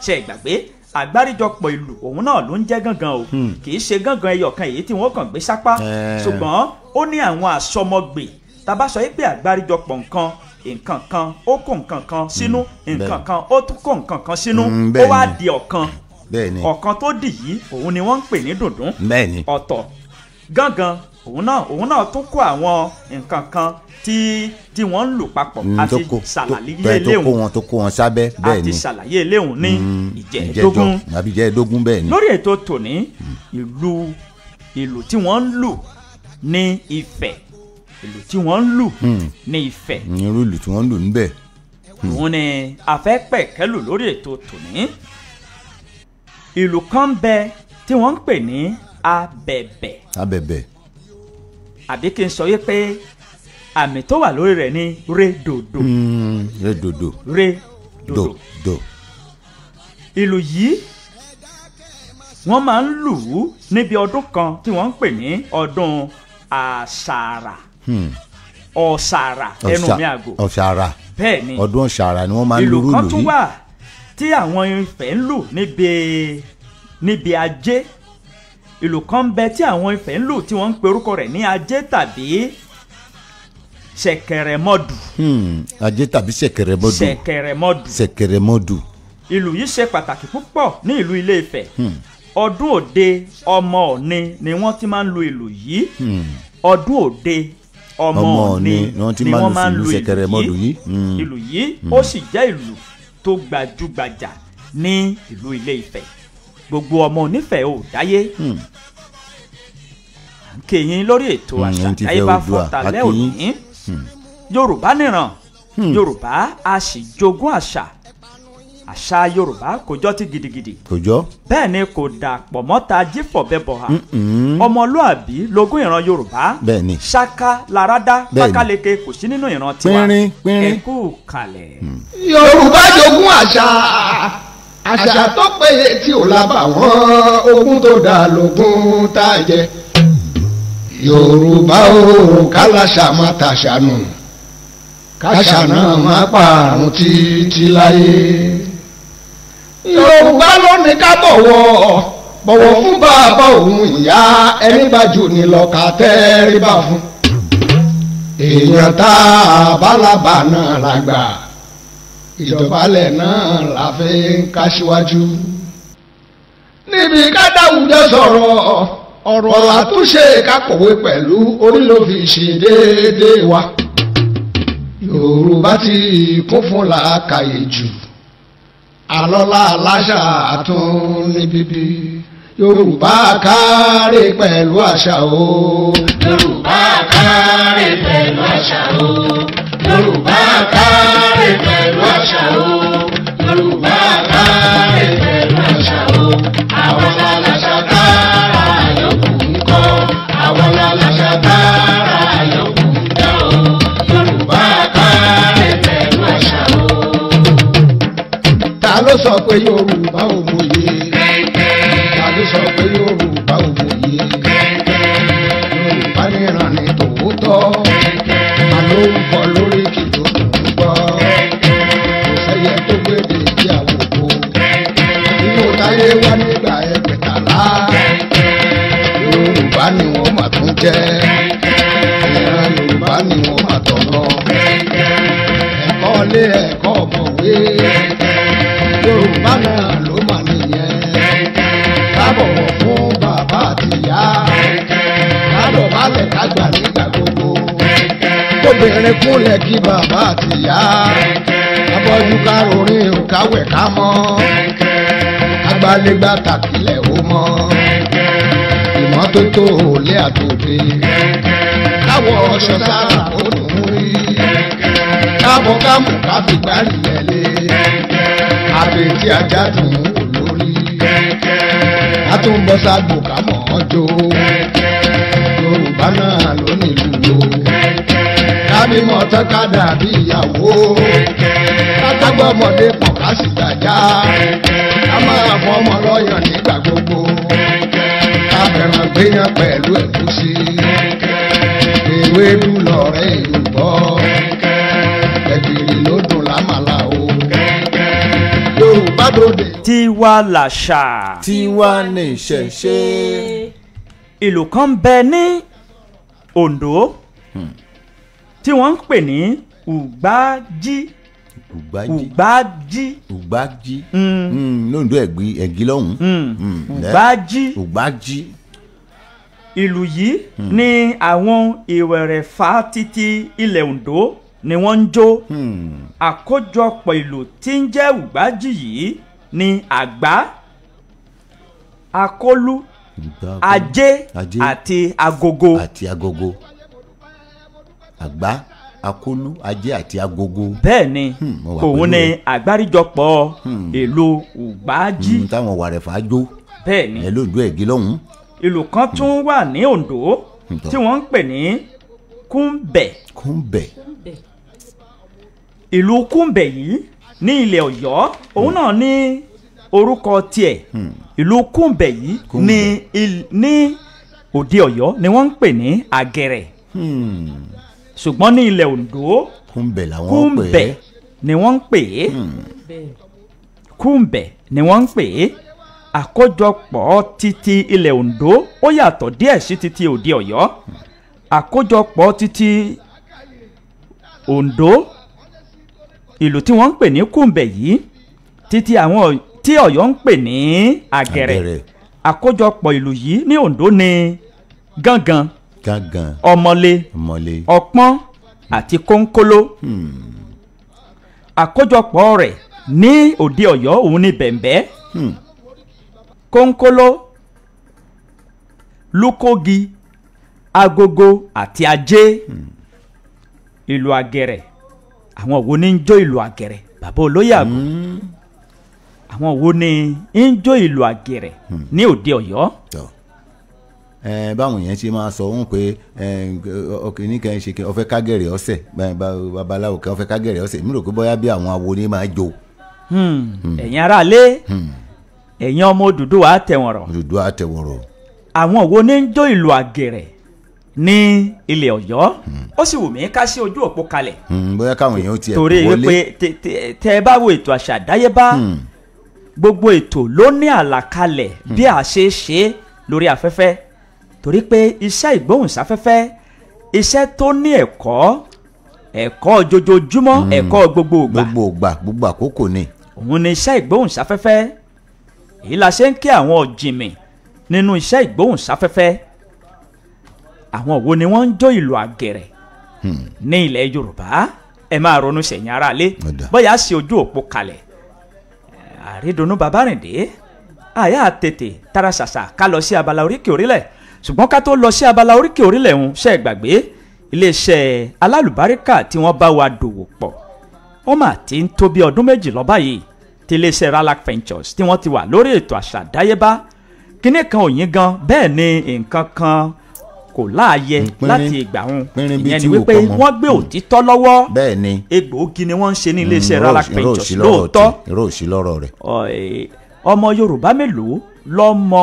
Ṣé ẹ gbàgbé àgbáríjọpọ̀ ìlú òun náà ló ń jẹ́ gángan o, kì í ṣe gángan ẹyọkan èyí tí wọ́n kàn gbé sápá, ṣùgbọ́n ó ní àwọn àsọmọgbè. Tá bá sọ pé àgbáríjọpọ̀ nǹkan kan ó kó nǹkan kan sínú, nǹkan kan ó tún kó nǹkan kan sínú, ó wá di ọ̀kan. Ọ̀kan tó dì yìí òun ni wọ́n ń pè ní dùndún. Ọ̀tọ̀ gángan òun náà tún kó àwọn nǹkan kan tí wọ́n ń lò papọ̀ àti ṣàlàyé eléhùn tó kó wọn sábẹ́ bẹ́ẹ̀ ni àti ṣàlàyé eléhùn ní ìjẹ́ẹ̀dógún. Lórí ètò tòní ìlú tí wọ́n ń lù ní Ifẹ̀, ìlú tí wọ́n ń lù ní Ifẹ̀, irú ìlú tí wọ́n ń lù níbẹ̀ òun ni a fẹ́ pẹ̀kẹ́lù lórí ètò tòní. Ìlú kan bẹ tí wọ́n ń pè ní Abẹ̀bẹ̀. Àbí kí n sọ yé pé àmì tó wà lórí rẹ̀ ní rédòdò. Rédòdò. Ìlú yìí wọ́n máa ń lù ú níbi ọdún kan tí wọ́n ń pè ní ọdún àṣàrà. Ọ̀ṣàrà ẹnu mi àgò. Ọ̀ṣàrà. Bẹ́ẹ̀ ni ọdún ọ̀ṣàrà ni wọ́n máa ń lù ìlú kan tún wà tí àwọn Ifẹ̀ ń lù níbi ajé. Ìlú kan ń bẹ tí àwọn Ifẹ̀ ń lù tí wọ́n ń pe orúkọ rẹ̀ ní ajé tàbí ṣẹ̀kẹ̀rẹ̀mọdù. Ajé tàbí ṣẹ̀kẹ̀rẹ̀mọdù. Ìlú yìí ṣe pàtàkì púpọ̀ ní ìlú Ilé Ifẹ̀. Ọdún òde ọmọ Ọ̀ni ni wọ́n ti máa ń lu ìlú yìí. Ọdún òde ọmọ Ọ̀ni ni wọ́n máa ń lu ìlú yìí. Ó sì jẹ́ ìlú tó gbajúgbajà ní ìlú Ilé Ifẹ̀. Gbogbo ọmọ Onífẹ̀ ò dáyé. Kèyìn lórí ètò àṣà àdáyébá fọ́tàlẹ́ òní. Yorùbá nìran, Yorùbá a sì jogún àṣà. Àṣà Yorùbá kò jọ ti gidigidi. Kò jọ. Bẹ́ẹ̀ ni kò dàpọ̀ mọ́ta jífọ̀bẹ́bọ̀ha. Ọmọlúàbí lógún ìran Yorùbá. Bẹ́ẹ̀ni. Ṣáká láradá pákáleke kò sí nínú ìran tiwa. Ẹ kú kalẹ̀. Yorùbá jogún àṣà tó péye tí ò lábàwọ́n, ogún tó dá lógún tá a jẹ. Yorùbá o kálàṣà má tàṣà nù, káṣà náà má pààrùn títí láyé. Yorùbá ló ní ká bọ̀wọ̀ fún bàbá òun ìyá, ẹni bá jù ní lọ ká tẹríba fún. Èèyàn tá a bá lábà náà lágbà, ìdọ̀bálẹ̀ náà la fi ń kásíwájú. Níbi ká dáwùjọ sọ̀rọ̀, ọ̀rọ̀ àtúnṣe ká kọ̀wé pẹ̀lú orí ló fi ṣe déédéé wa. Yorùbá ti kún fún làákàyè jù, àlọ́lá aláṣà tún ní bíbí. Yorùbá kárí pẹ̀lú àṣà o. Yorùbá kárí pẹ̀lú àṣà o. Yorùbá kárí pẹ̀lú àṣà o. Yorùbá kárí pẹ̀lú àṣà o. Àwọn aláṣà kára yòókù ń kọ́, àwọn aláṣà kára yòókù ń dá o. Yorùbá kárí pẹ̀lú àṣà o. Ta ló sọ pé Yorùbá ò mòye? Ta ló sọ pé Yorùbá ò mòye? Yorùbá níran ní tòótọ́, àló ń bọ̀ lórí kìló tó ń gbọ́. Kò sẹ́yẹ tó gbèdè bí àwòkọ́. Nínú táyé wá nígbà ẹgbẹ̀tàlá, Yorùbá ni wọ́n mà tún jẹ́. Ìran Yorùbá ni wọ́n mà tọ̀ lọ. Ẹ̀kọ́ lé ẹ̀kọ́ ọ̀mọ̀wé. Yorùbá náà ló mà nìyẹn. Ká bọ̀wọ̀ fún bàbá àtìyá. Ká dọ̀bálẹ̀ ká gbà nígbà gbogbo. Obìnrin kúnlẹ̀ kí bàbá àtìyá. abọ́jú károrin ò káwẹ̀ ká mọ́ agbálégbá tàkìlẹ̀ ó mọ́ ìmọ́tótó òlé àtòdè káwọ̀ ọ̀ṣọ́ sára ó dùn ún rí káàbọ̀ kámù káfígbárì lẹ́lẹ́ àbètí ajá dùn ún lórí àtúnbọ̀ságbò kámọ̀ ọjọ́ Yorùbá náà ló nílùú kábímọ̀ tọ́ka dàbí ìyàwó kágbọ́mọdé pọ̀ ká sì gbàjá ká máa fọmọ lọ́yàn nígbà gbogbo ká fẹ́ràn gbéyàn pẹ̀lú ẹ̀gúsí ewédú lọ̀rẹ́ ìrùbọ́ ẹ̀gìrì ló dùn lámàlà o Yorùbá dòde. tiwa làṣà. tiwa ní ìṣẹ̀ṣe. ìlú kan bẹ ní Oǹdó tí wọ́n ń pè ní Ùgbájí. Ùgbájí lóńdó ẹ̀gí lọ́hùn. Ùgbájí. ìlú yìí ni àwọn ìwẹ̀rẹ̀fà títí ilẹ̀ Oǹdó ni wọ́n ń jó. àkójọpọ̀ ìlú tí ń jẹ́ Ùgbájí yìí ni àgbá, akólú, ajé àti agogo. àgbá, akólú, ajé àti agogo. bẹ́ẹ̀ ni òun ni àgbáríjọpọ̀ ìlú Ùgbájí. táwọn wàrẹ̀fà jó. bẹ́ẹ̀ ni ẹ lóńdó ẹ̀gí lọ́hùn. ìlú kan tún wà ní Oǹdó tí wọ́n ń pè ní Kúńbẹ̀. ìlú Kúńbẹ̀ yìí ní ilẹ̀ Ọ̀yọ́ òun náà ní orúkọ tiẹ̀. ìlú Kúńbẹ̀ yìí ní òde Ọ̀yọ́ ni wọ́n ń pè ní Àgẹ̀rẹ̀. ṣùgbọ́n ní ilẹ̀ Oǹdó Kúńbẹ̀ làwọn pè é. ni wọ́n ń pè é. Kúńbẹ̀ ni wọ́n ń pè é. àkójọpọ̀ títí ilẹ̀ Oǹdó ó yàtọ̀ díẹ̀ sí títí òde Ọ̀yọ́. àkójọpọ̀ títí Oǹdó ìlú tí wọ́n ń pè ní Kúńbẹ̀ yìí títí àwọn tí Ọ̀yọ́ ń pè ní Àgẹ̀rẹ̀. àkójọpọ̀ ìlú yìí ní Oǹdó ni Gángan, Ọmọlé, Ọpọ́n àti Kónkóló. àkójọpọ̀ rẹ̀ ní òde Ọ̀yọ́ òun ni Bẹ̀m̀bẹ́, Kónkóló, Lúkógi, Agogo àti Ajé. ìlú Àgẹ̀rẹ̀ àwọn wo ni ń jó ìlú Àgẹ̀rẹ̀ bàbá olóyè àgọ́? àwọn wo ni ń jó ìlú Àgẹ̀rẹ̀ ní òde Ọ̀yọ́? báwọn yẹn ṣe máa sọ wọn pé ọkùnrin kan ṣe ọfẹ kágẹ̀rẹ̀ ọ̀sẹ̀ babaláwo kan ọfẹ kágẹ̀rẹ̀ ọ̀sẹ̀ mi rò pé bóyá bí àwọn awo ni máa jó. ẹ̀yin aráalé ẹ̀yin ọmọ Odùduwà àtẹ̀wọ̀rọ̀. àwọn wo ni ń jó ìlú Àgẹ̀rẹ̀ ní ilẹ̀ Ọ̀yọ́? ó sì wù mí ká sí ojú òpó kalẹ̀. bóyá káwọn èèyàn tiẹ̀ wọlé. torí wípé tẹ ẹ bá wo ètò àṣà àdáyébá gbogbo ètò ló ní àlàkalẹ̀ bí a ṣe ṣe lórí afẹ́fẹ́ torí pé iṣẹ́ ìgbóhùnsáfẹ́fẹ́ iṣẹ́ tó ní ẹ̀kọ́ ojoojúmọ́ ẹ̀kọ́ gbogbo àkókò ni. òun ni iṣẹ́ ìgbóhùnsáfẹ́fẹ́ èyí la ṣe ń kí àwọn ọ̀jìnmí nínú iṣẹ́ ìgbóhùnsáfẹ́fẹ́. àwọn wo ni wọ́n ń jó ìlú Àgẹ̀rẹ̀ ní ilẹ̀ Yorùbá? ẹ máa ronú sẹ̀yìn aráalé bóyá sí ojú òpó kalẹ̀. Àrídùnnú Babárìndé àyà tètè tara ṣàṣà ká lọ sí abala oríkì orílẹ̀. ṣùgbọ́n ká tó lọ sí abala oríkì orílẹ̀ ń ṣe gbàgbé iléeṣẹ́ alálùbáríkà tí wọ́n bá wa dòwò pọ̀ ó mà ti ń tó bí ọdún méjì lọ báyìí tí iléeṣẹ́ Ralac Ventures tí wọ́n ti wà lórí ètò àṣà àdáyébá. kíní kan ò yín gan bẹ́ẹ̀ ni nǹkan kan kò láàyè láti ìgbà wọn. ìyẹn ni wípé wọ́n gbé òtítọ́ lọ́wọ́. bẹ́ẹ̀ ni egbòogi ni wọ́n ń ṣe ní iléeṣẹ́ Ralac Ventures lóòótọ́. ìròsí lọ́rọ̀ rẹ̀. ọmọ Yorùbá mélòó ló mọ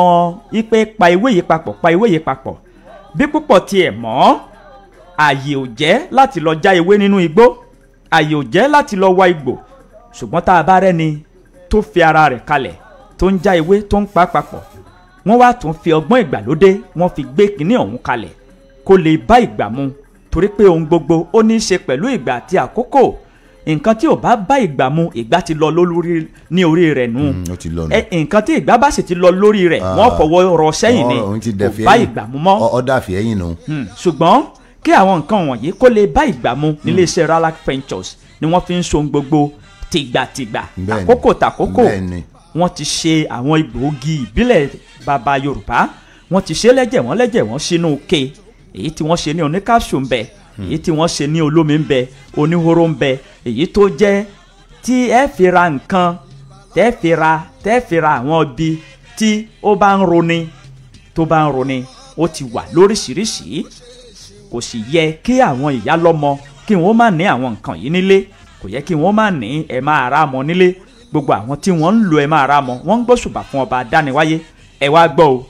ipe pa ewé yìí papọ̀ bí púpọ̀ tiẹ̀ mọ́ àyè ò jẹ́ láti lọ já ewé nínú igbó, àyè ò jẹ́ láti lọ wá igbó. ṣùgbọ́n tá a bá rẹ́ni tó fi ara rẹ̀ kalẹ̀ tó ń já ewé tó ń pa papọ̀, wọ́n wá tún fi ọgbọ́n ìgbàlódé wọ́n fi gbé kinní ọ̀hún kalẹ̀ kó lè bá ìgbà mu torí pé ohun gbogbo ó ní í ṣe pẹ̀lú ìgbà àti àkókò. nǹkan tí ò bá bá ìgbà mu ìgbà ti lọ lórí ní orí rẹ̀ nù. nǹkan tí ìgbà bá sì ti lọ lórí rẹ̀ wọ́n fọwọ́ rọ sẹ́yìn ni kò bá ìgbà mu mọ́. ọ̀dà fi ẹ̀yìn nù. ṣùgbọ́n kí àwọn nǹkan wọ̀nyí kó lè bá ìgbà mu níléeṣẹ́ Ralac Ventures ni wọ́n fi ń so gbogbo tìgbàtìgbà àkókò tàkókò wọ́n ti ṣe àwọn egbòogi ìbílẹ̀ bàbá Yorùbá wọ́n ti ṣe lẹ́jẹ̀ wọ́n sínú ke èyí tí wọ́n ṣe ní oníkáṣù ń bẹ èyí tí wọ́n ṣe ní olómi ń bẹ oníhóró ń bẹ èyí tó jẹ́ tí ẹ fi ra nǹkan tẹ́ fi ra àwọn ibi tí ó bá ń roni tó bá ń roni ó ti wà lóríṣiríṣi kò sì yẹ kí àwọn ìyá lọ́mọ kí wọ́n má ní àwọn nǹkan yìí nílé kò yẹ kí wọ́n má ní ẹ máa ra mọ́ nílé gbogbo àwọn tí wọ́n ń lo ẹ máa ra mọ́ wọ́n ń gbóṣùbà fún ọba adániwáyé ẹ wá gbọ́ o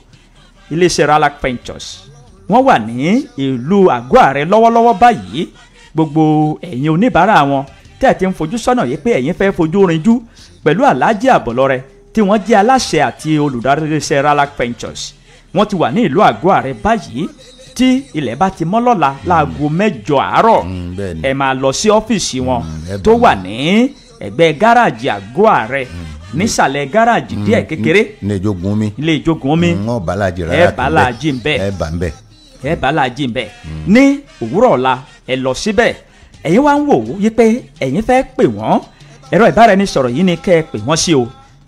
iléeṣẹ́ Ralac Ventures wọ́n wà ní ìlú Àgọ́ Àrẹ lọ́wọ́lọ́wọ́ báyìí gbogbo ẹ̀yin oníbàárà wọn tí ẹ ti ń fojú sọ́nà yìí pé ẹ̀yin fẹ́ fojú rinjú pẹ̀lú Alhaji Àbọ̀lọ́rẹ́ tí wọ́n jẹ́ aláṣẹ àti olùdarí iléeṣẹ́ Ralac Ventures wọ́n ti wà ní ìlú Àgọ́ Àrẹ báyìí tí ilẹ̀ bá ti mọ́ lọ́la láago 8 àárọ̀ ẹ máa lọ sí ọ́fíìsì wọn tó wà ní ẹ̀gbẹ́ gáràjì Àgọ́ Àrẹ nísàlẹ̀ gáràjì díẹ̀ kékeré ilé ìjogun omi ẹ bàlájì ń bẹ ní òwúrọ̀ ọ̀la ẹ lọ síbẹ̀ ẹ̀yin wá ń wò ó yí pé ẹ̀yin fẹ́ pè wọ́n ẹ̀rọ ìbáraẹnisọ̀rọ̀ yìí ni kẹ́ ẹ pè wọ́n sí o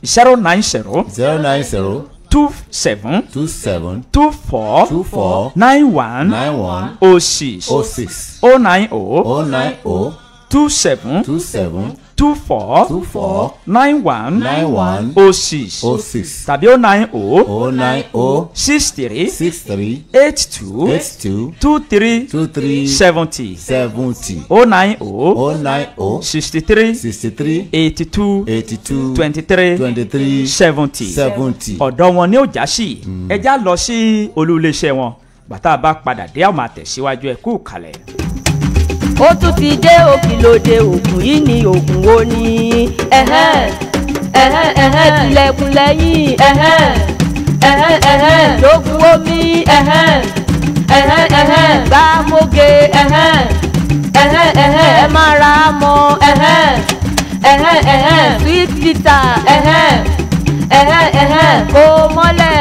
090 27 24 91 06 090 27 24 91 06 tàbí 090 63 82 23 70 090 63 82 23 70 ọ̀dọ̀ wọn ni ó já sí ẹjá lọ sí olú iléeṣẹ́ wọn bàtà bá padà dé àwọn àtẹ̀síwájú ẹ̀ kú kalẹ̀. ó tún ti dé òkìlódé ògùn yìí ni ògùn wo ni tilẹ̀kùn lẹ́yìn lógún omi gbàmóge ẹ má ra mọ́ sweet bitter kó mọ́lẹ̀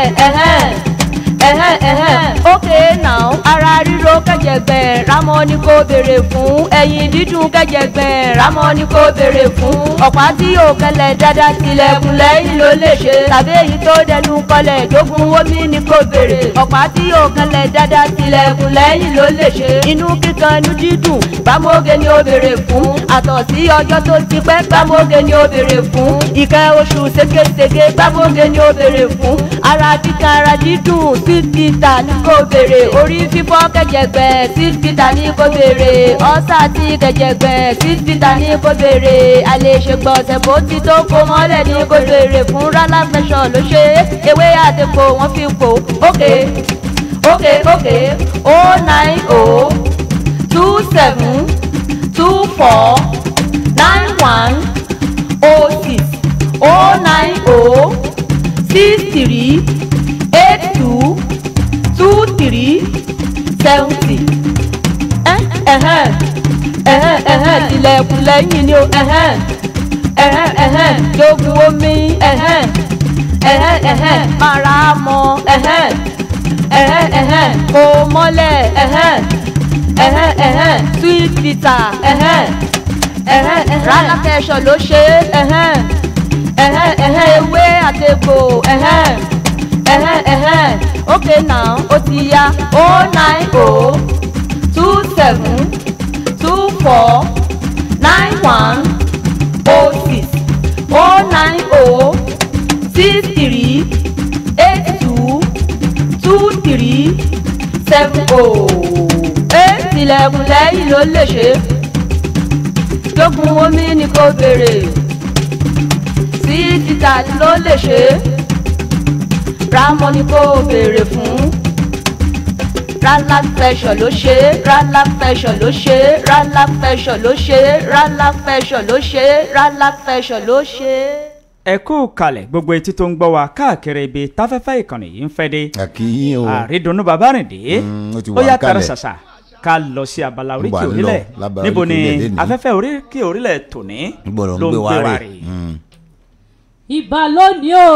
okay now ara ríro kẹjẹgbẹ ramọ ni kò béèrè fún ẹyin dídùn kẹjẹgbẹ ramọ ni kò béèrè fún ọ̀pá tí yóò kẹlẹ̀ dáadáa tilẹ̀kùn lẹ́yìn ló lè ṣe tàbí èyí tó dẹnu kọlẹ̀ jogun omi ni kò béèrè ọ̀pá tí yóò kẹlẹ̀ dáadáa tilẹ̀kùn lẹ́yìn ló lè ṣe inú kíkan inú dídùn gbàmóge ni ó béèrè fún àtọ̀ sí ọjọ́ tó ti pẹ́ gbàmóge ni ó béèrè fún ìkẹ́ oṣù ségesège gbàmóge ni ó béèrè fún ara kíkan ara dídùn sweet bitter ní kò béèrè orí fífọ́ kẹ̀jẹ̀gbẹ̀ sweet bitter ní kò béèrè ọ̀sà tí kẹ̀jẹ̀gbẹ̀ sweet bitter ní kò béèrè àlèṣègbọ̀nsẹ̀ bó ti tó kó mọ́lẹ̀ ní kò béèrè fún Ralac Ventures ló ṣe ewé àtẹ̀kọ́ wọ́n fi pò ókè 090 27 24 91 06 090 63 82 23 70 tilẹ̀kùn lẹ́yìn ni o jogun omi mara mọ́ kó mọ́lẹ̀ sweet bitter Ralac Ventures ló ṣe ewé àtẹ̀gbò okay now ó ti yá 090 27 24 91 06 090 63 82 23 70 tilẹ̀kùn lẹ́yìn ló lè ṣe jogun omi ni kò béèrè sí títà ló lè ṣe ramọ ni kò béèrè fún Ralac Ventures ló ṣe Ralac Ventures ló ṣe Ralac Ventures ló ṣe Ralac Ventures ló ṣe Ralac Ventures ló ṣe. ẹ kú kalẹ̀ gbogbo etí tó ń gbọ́ wa káàkiri ibi táfẹ́fẹ́ ìkànnì yìí ń fẹ́ dé àrídùnnú bàbá rìn dé ó yá tara ṣàṣà ká lọ sí abala oríkì orílẹ̀ níbo ni afẹ́fẹ́ oríkì orílẹ̀ tòní ló ń gbé wa rè. ìbà lónìí o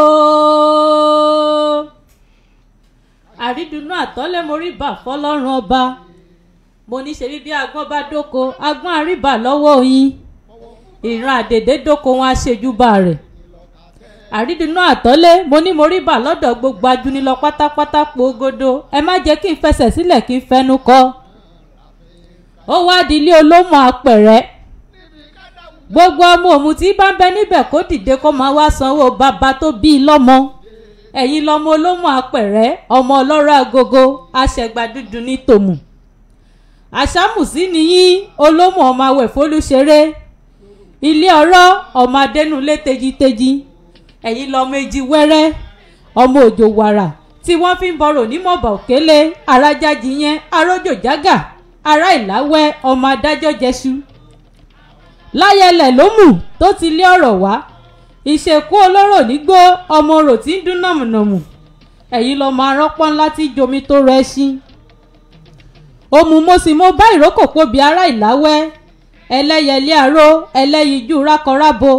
àrídùnnú àtọ́lẹ̀ morí bà fọlọ́run ọba mo ní ṣe bí agbọ́n bá dóko agbọ́n àríbà lọ́wọ́ yín ìran àdèdè dóko wọn aṣejúbà rẹ̀. àrídùnnú àtọ́lé mo ní mo rí bà lọ́dọ̀ gbogbo ajúnilọ pátápátá pogodo ẹ má jẹ́ kí n fẹsẹ̀ sílẹ̀ kí n fẹnu kọ́. ó wá di ilé olómọ apẹ̀rẹ̀. gbogbo ọmọ òun tí bá ń bẹ níbẹ̀ kó dìde kó máa wá sanwó bàbá tó bí i lọ́mọ. ẹ̀yin lọmọ olómọ apẹ̀rẹ̀ ọmọ ọlọ́rọ̀ agogo aṣẹ̀gbà dúdú ní tòmù. àṣàmùsí nìyí olómọ ọmọ awẹ̀ fólúṣeré. ilé ọ̀rọ̀ ọmọ adẹnulé tejiteji. ẹ̀yin lọmọ èjì wẹ́rẹ́ ọmọ òjò wàrà tí wọ́n fi ń bọ̀rọ̀ nímọ̀bà òkèlè arájájì yẹn arójò jágà ará ìláwẹ́ ọmọ adájọ́ jẹ́ṣu. láyẹlẹ̀ ló mú tó ti lé ọ̀rọ̀ wá ìṣèkú olóró nígbó ọmọ orò tí ń dún nàmùnàmù. ẹ̀yin lọmọ arọ́pọ́n ńlá tí jomi tó rẹ ṣí. òmù mo sì mo bá ìrókò pobi ará ìláwẹ́ ẹlẹ́yẹlé aró ẹlẹ́yinjú rákọrábo.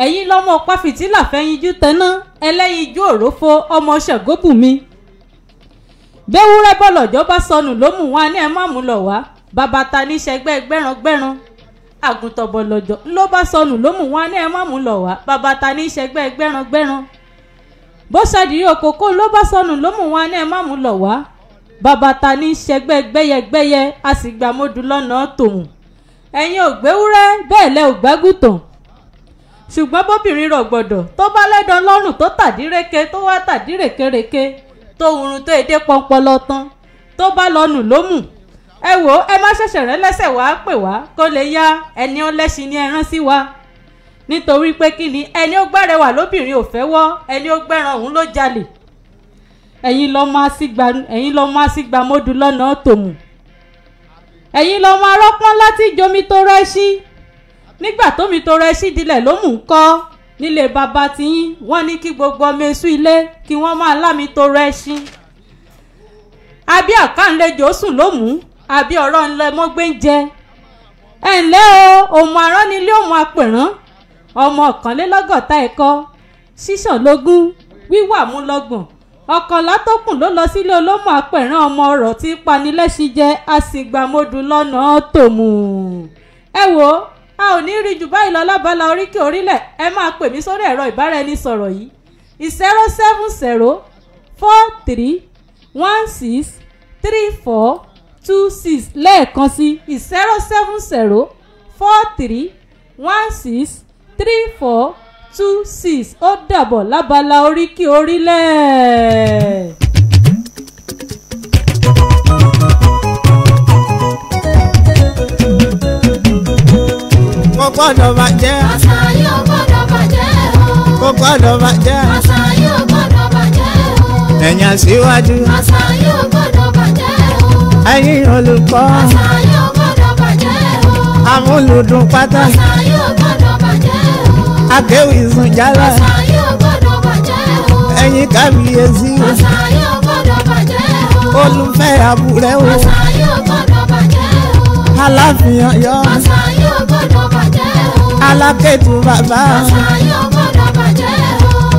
ẹ̀yin lọ́mọ ọ̀pá fìtílà fẹ́yinjú tẹ́ná ẹlẹ́yinjú òrófo ọmọ ṣàgóbùnmi. béwúrẹ́ bọ́lọ̀jọ́ bá sọnù ló mú wọn ní ẹ má mú lọ wá bàbá ta ní sẹgbẹ́ gbẹ́rangbẹ́ran. àgùntàn bọ̀lọ̀jọ́ ló bá sọnù ló mú wọn ní ẹ má mú lọ wá bàbá ta ní sẹgbẹ́ gbẹ́rangbẹ́ran. bó ṣàdìrí òkòkò ló bá sọnù ló mú wọn ní ẹ má mú lọ wá bàbá ta ní sẹgbẹ́ gbẹ́yẹgbẹ́yẹ a sì gbà mọ́dù lọ́nà tòun. ẹ̀yin ò gbéwúrẹ́ bẹ́ẹ̀ lẹ ò gbágùtàn. ṣùgbọ́n bóbìnrin rọ̀gbọ̀dọ̀ tó bá lẹ́dọ̀ lọ́rùn tó tàdíreke tó wá tàdírekereke tó hurun tó èdè pọnpọlọ tán tó bá lọ́nù ló mú. ẹ wò ó ẹ má ṣẹ̀ṣẹ̀ rẹ́ lẹ́sẹ̀ wá pè wá kó lè yá ẹni ó lẹ́sìn ní ẹran sí wa. nítorí pé kí ni ẹni ó gbẹ́rẹ̀wà lóbìnrin ò fẹ́ wọ́ ẹni ó gbẹ́ran òun ló jalè. ẹ̀yin lọ máa sí gba mọ́dù lọ́nà tòmù. ẹ̀yin lọ máa rọ́pọ́n láti jomi tó rẹ́ sí. nígbà tómi tó rẹ sí dilẹ̀ ló mú un kọ́ nílé bàbá tiyín wọ́n ní kí gbogbo ọmọ èṣù ilé kí wọ́n máa lámi tó rẹ sí. àbí àkànlejò sùn ló mú àbí ọ̀rọ̀ ńlẹ̀ mọ́gbé ń jẹ. ẹ ǹlẹ́ o òmù àrán nílé òmù apẹ̀rán ọmọ ọ̀kànlélọ́gọ́ta ẹ̀kọ́ ṣíṣàn lógún wíwà mú lọ́gbọ̀n ọ̀kànlá tó kùn ló lọ sílé olómù apẹ̀rán ọmọ ọ̀rọ̀ tí panilẹ́sìn jẹ́ àsìgbàmọ́dù lọ́nà tòmù. ẹ wò ó a ò ní rí jù báyìí lọ lábala oríkè orílẹ̀ ẹ máa pè mí sórí ẹ̀rọ ìbáraẹnisọ̀rọ̀ yìí 07043163426 lẹ́ẹ̀kan sí 07043163426 ó dàbọ̀ lábala oríkè orílẹ̀. kò gbọ́dọ̀ bàjẹ́. àṣà yóò gbọ́dọ̀ bàjẹ́ o. kò gbọ́dọ̀ bàjẹ́. àṣà yóò gbọ́dọ̀ bàjẹ́ o. ẹ̀yin aṣíwájú. àṣà yóò gbọ́dọ̀ bàjẹ́ o. ẹ̀yin olùkọ́. àṣà yóò gbọ́dọ̀ bàjẹ́ o. amúlùdùn pátá. àṣà yóò gbọ́dọ̀ bàjẹ́ o. akéwì sùn jálá. àṣà yóò gbọ́dọ̀ bàjẹ́ o. ẹ̀yin kábíyèsí. àṣà yóò gbọ́dọ̀ bàjẹ́ o. olùfẹ́ àbúrẹ́ o. àṣà yóò gbọ́dọ̀ bàjẹ́ o. aláàfin Ọ̀yọ́. àṣà yóò gbọ́dọ̀ bàjẹ́ o. alákẹ́tù bàbá. àṣà yóò gbọ́dọ̀ bàjẹ́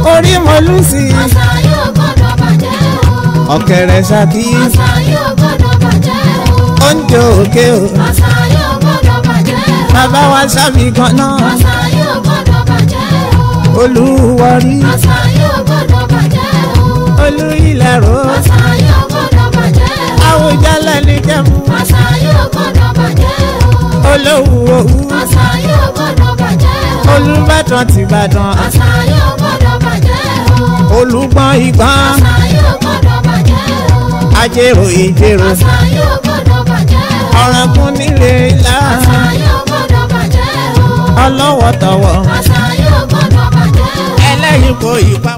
o. orí mọ́lúsì. àṣà yóò gbọ́dọ̀ bàjẹ́ o. ọ̀kẹ́rẹ́ ṣákí. àṣà yóò gbọ́dọ̀ bàjẹ́ o. oúnjẹ òkè o. àṣà yóò gbọ́dọ̀ bàjẹ́ o. bàbá wa sábì kan náà. àṣà yóò gbọ́dọ̀ bàjẹ́ o. olúwọrí. àṣà yóò gbọ́dọ̀ bàjẹ́ o. olú ìlẹ̀rọ. àṣà yóò gbọ́dọ̀ bàjẹ́ o. àwùjalẹ̀ ní jẹ́mu. àṣà yóò gbọ́dọ̀ bàjẹ́ o. olówó òwú. àṣà yóò gbọ́dọ̀ bàjẹ́ o. olùbàdàn tìbàdàn. àṣà yóò gbọ́dọ̀ bàjẹ́ o. olùgbọ́n ìgbọ́n. àṣà yóò gbọ́dọ̀ bàjẹ́ o. ajérò ìjérò. àṣà yóò gbọ́dọ̀ bàjẹ́ o. ọ̀rànkún nílé ilá. àṣà yóò gbọ́dọ̀ bàjẹ́ o. ọlọ́wọ́ tọwọ́. àṣà yóò gbọ́dọ̀ bàjẹ́ o. ẹlẹ́yin kò yí pa.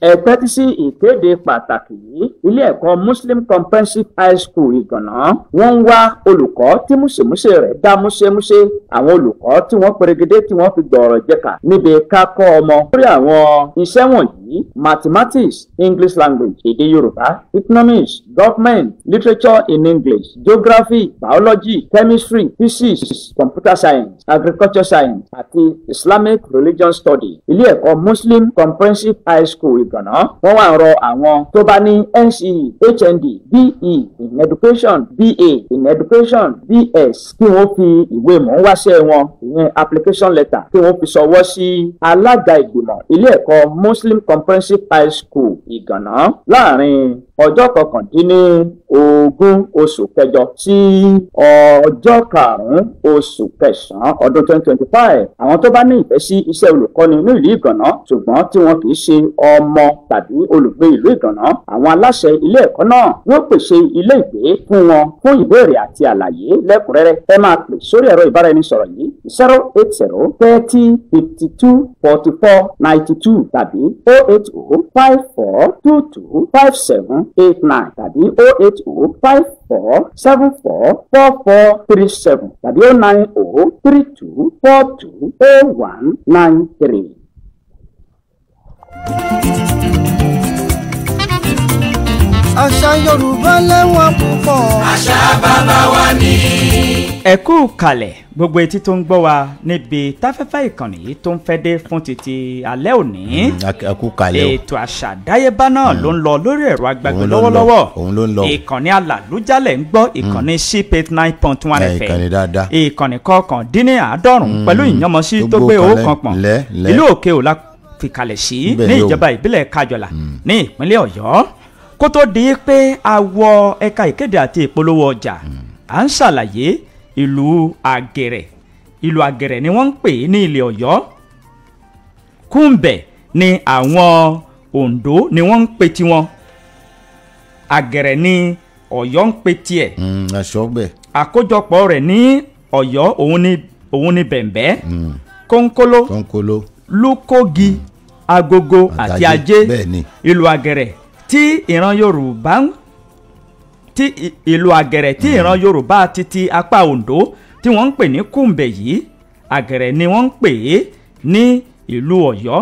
ẹ tẹ́tí sí ìkéde pàtàkì yìí ilé ẹ̀kọ́ Muslim Comprehensive High School Ìgànná wọ́n ń wá olùkọ́ tí múṣemúṣe rẹ̀ dá múṣemúṣe àwọn olùkọ́ tí wọ́n perégedé tí wọ́n fi gbọ̀ọ̀rọ̀ jẹ́ka níbi ká kọ́ ọmọ lórí àwọn iṣẹ́ wọ̀nyí yìí: mathematics, English language, èdè Yorùbá, economics, government, literature in English, geography, biology, chemistry, physics, computer science, agriculture science àti Islamic religion study. Ilé ẹ̀kọ́ Muslim Comprehensive High School Ìgànná wọ́n wá ń rọ àwọn tó bá ní NCE, HND, BE in education, BA in education, BS kí wọ́n fi ìwé mọ̀ọ́wáṣẹ́ wọn ìyẹn application letter kí wọ́n fi ṣọwọ́ sí alága ìgbìmọ̀ ilé ẹ̀kọ́ Muslim Comprehensive High School Ìgànná láàrin ọjọ́ 19 oṣù kẹjọ sí ọjọ́ 5 oṣù kẹsàn-án ọdún 2025. Àwọn tó bá ní ìfẹ́ sí iṣẹ́ olùkọ́ni ní ìlú Ìgànná ṣùgbọ́n tí wọn kì í ṣe ọmọ tàbí olùgbé ìlú Ìgànná, àwọn aláṣẹ ilé ẹ̀kọ́ náà yóò pèsè ilé ìgbé fún wọn. Fún ìbéèrè àti àlàyé lẹ́kùnrẹ́rẹ́ ẹ máa pè sórí ẹ̀rọ ìbáraẹnisọ̀rọ̀ yìí 080 30 52 44 92 tàbí 080 54 22 57 89 tàbí 080 54 74 44 37 tàbí 090 32 42 01 93. Àṣà Yorùbá lẹ́wọ̀n púpọ̀. Àṣà bàbá wa ni. Ẹ kú kalẹ̀ gbogbo etí tó ń gbọ́ wa níbi táfẹ́fẹ́ ìkànnì yìí tó ń fẹ́ dé fún títí alẹ́ òní. Ẹ kú kalẹ̀ o. Ètò àṣà àdáyébá náà ló ń lọ lórí ẹ̀rọ agbègbè lọ́wọ́lọ́wọ́. Ìkànnì alàlújálẹ̀ ń gbọ́ ìkànnì Ship 89.1 FM. Ìkànnì dáadáa. Ìkànnì kọkàndínláàádọ́rùn pẹ̀lú ìyànmọ́sí tó gbé owó kan pọ̀n. Ìlú Òkè Òla fìkàlẹ̀ sí ní ìjọba ìbílẹ̀ Kájọlà ní ìpínlẹ̀ Ọ̀yọ́. Kó tó di pé a wọ ẹ̀ka ìkéde àti ìpolówó ọjà à ń ṣàlàyé ìlú Àgẹ̀rẹ̀. Ìlú Àgẹ̀rẹ̀ ni wọ́n ń pè ní ilẹ̀ Ọ̀yọ́. Kúńbẹ̀ ni àwọn Oǹdó ni wọ́n ń pè tiwọn. Àgẹ̀rẹ̀ ni Ọ̀yọ́ ń pè tiẹ̀. Àṣọgbẹ̀. Àkójọpọ̀ rẹ̀ ní Ọ̀yọ́ òun ni Bẹ̀m̀bẹ́, Kónkóló, Lúkógi, Agogo àti Ajé. Ìlú Àgẹ̀rẹ̀ tí ìran Yorùbá ìlú Àgẹ̀rẹ̀ tí ìran Yorùbá títí apá Oǹdó tí wọ́n ń pè ní Kúńbẹ̀ yìí, Àgẹ̀rẹ̀ ni wọ́n ń pè é ní ìlú Ọ̀yọ́.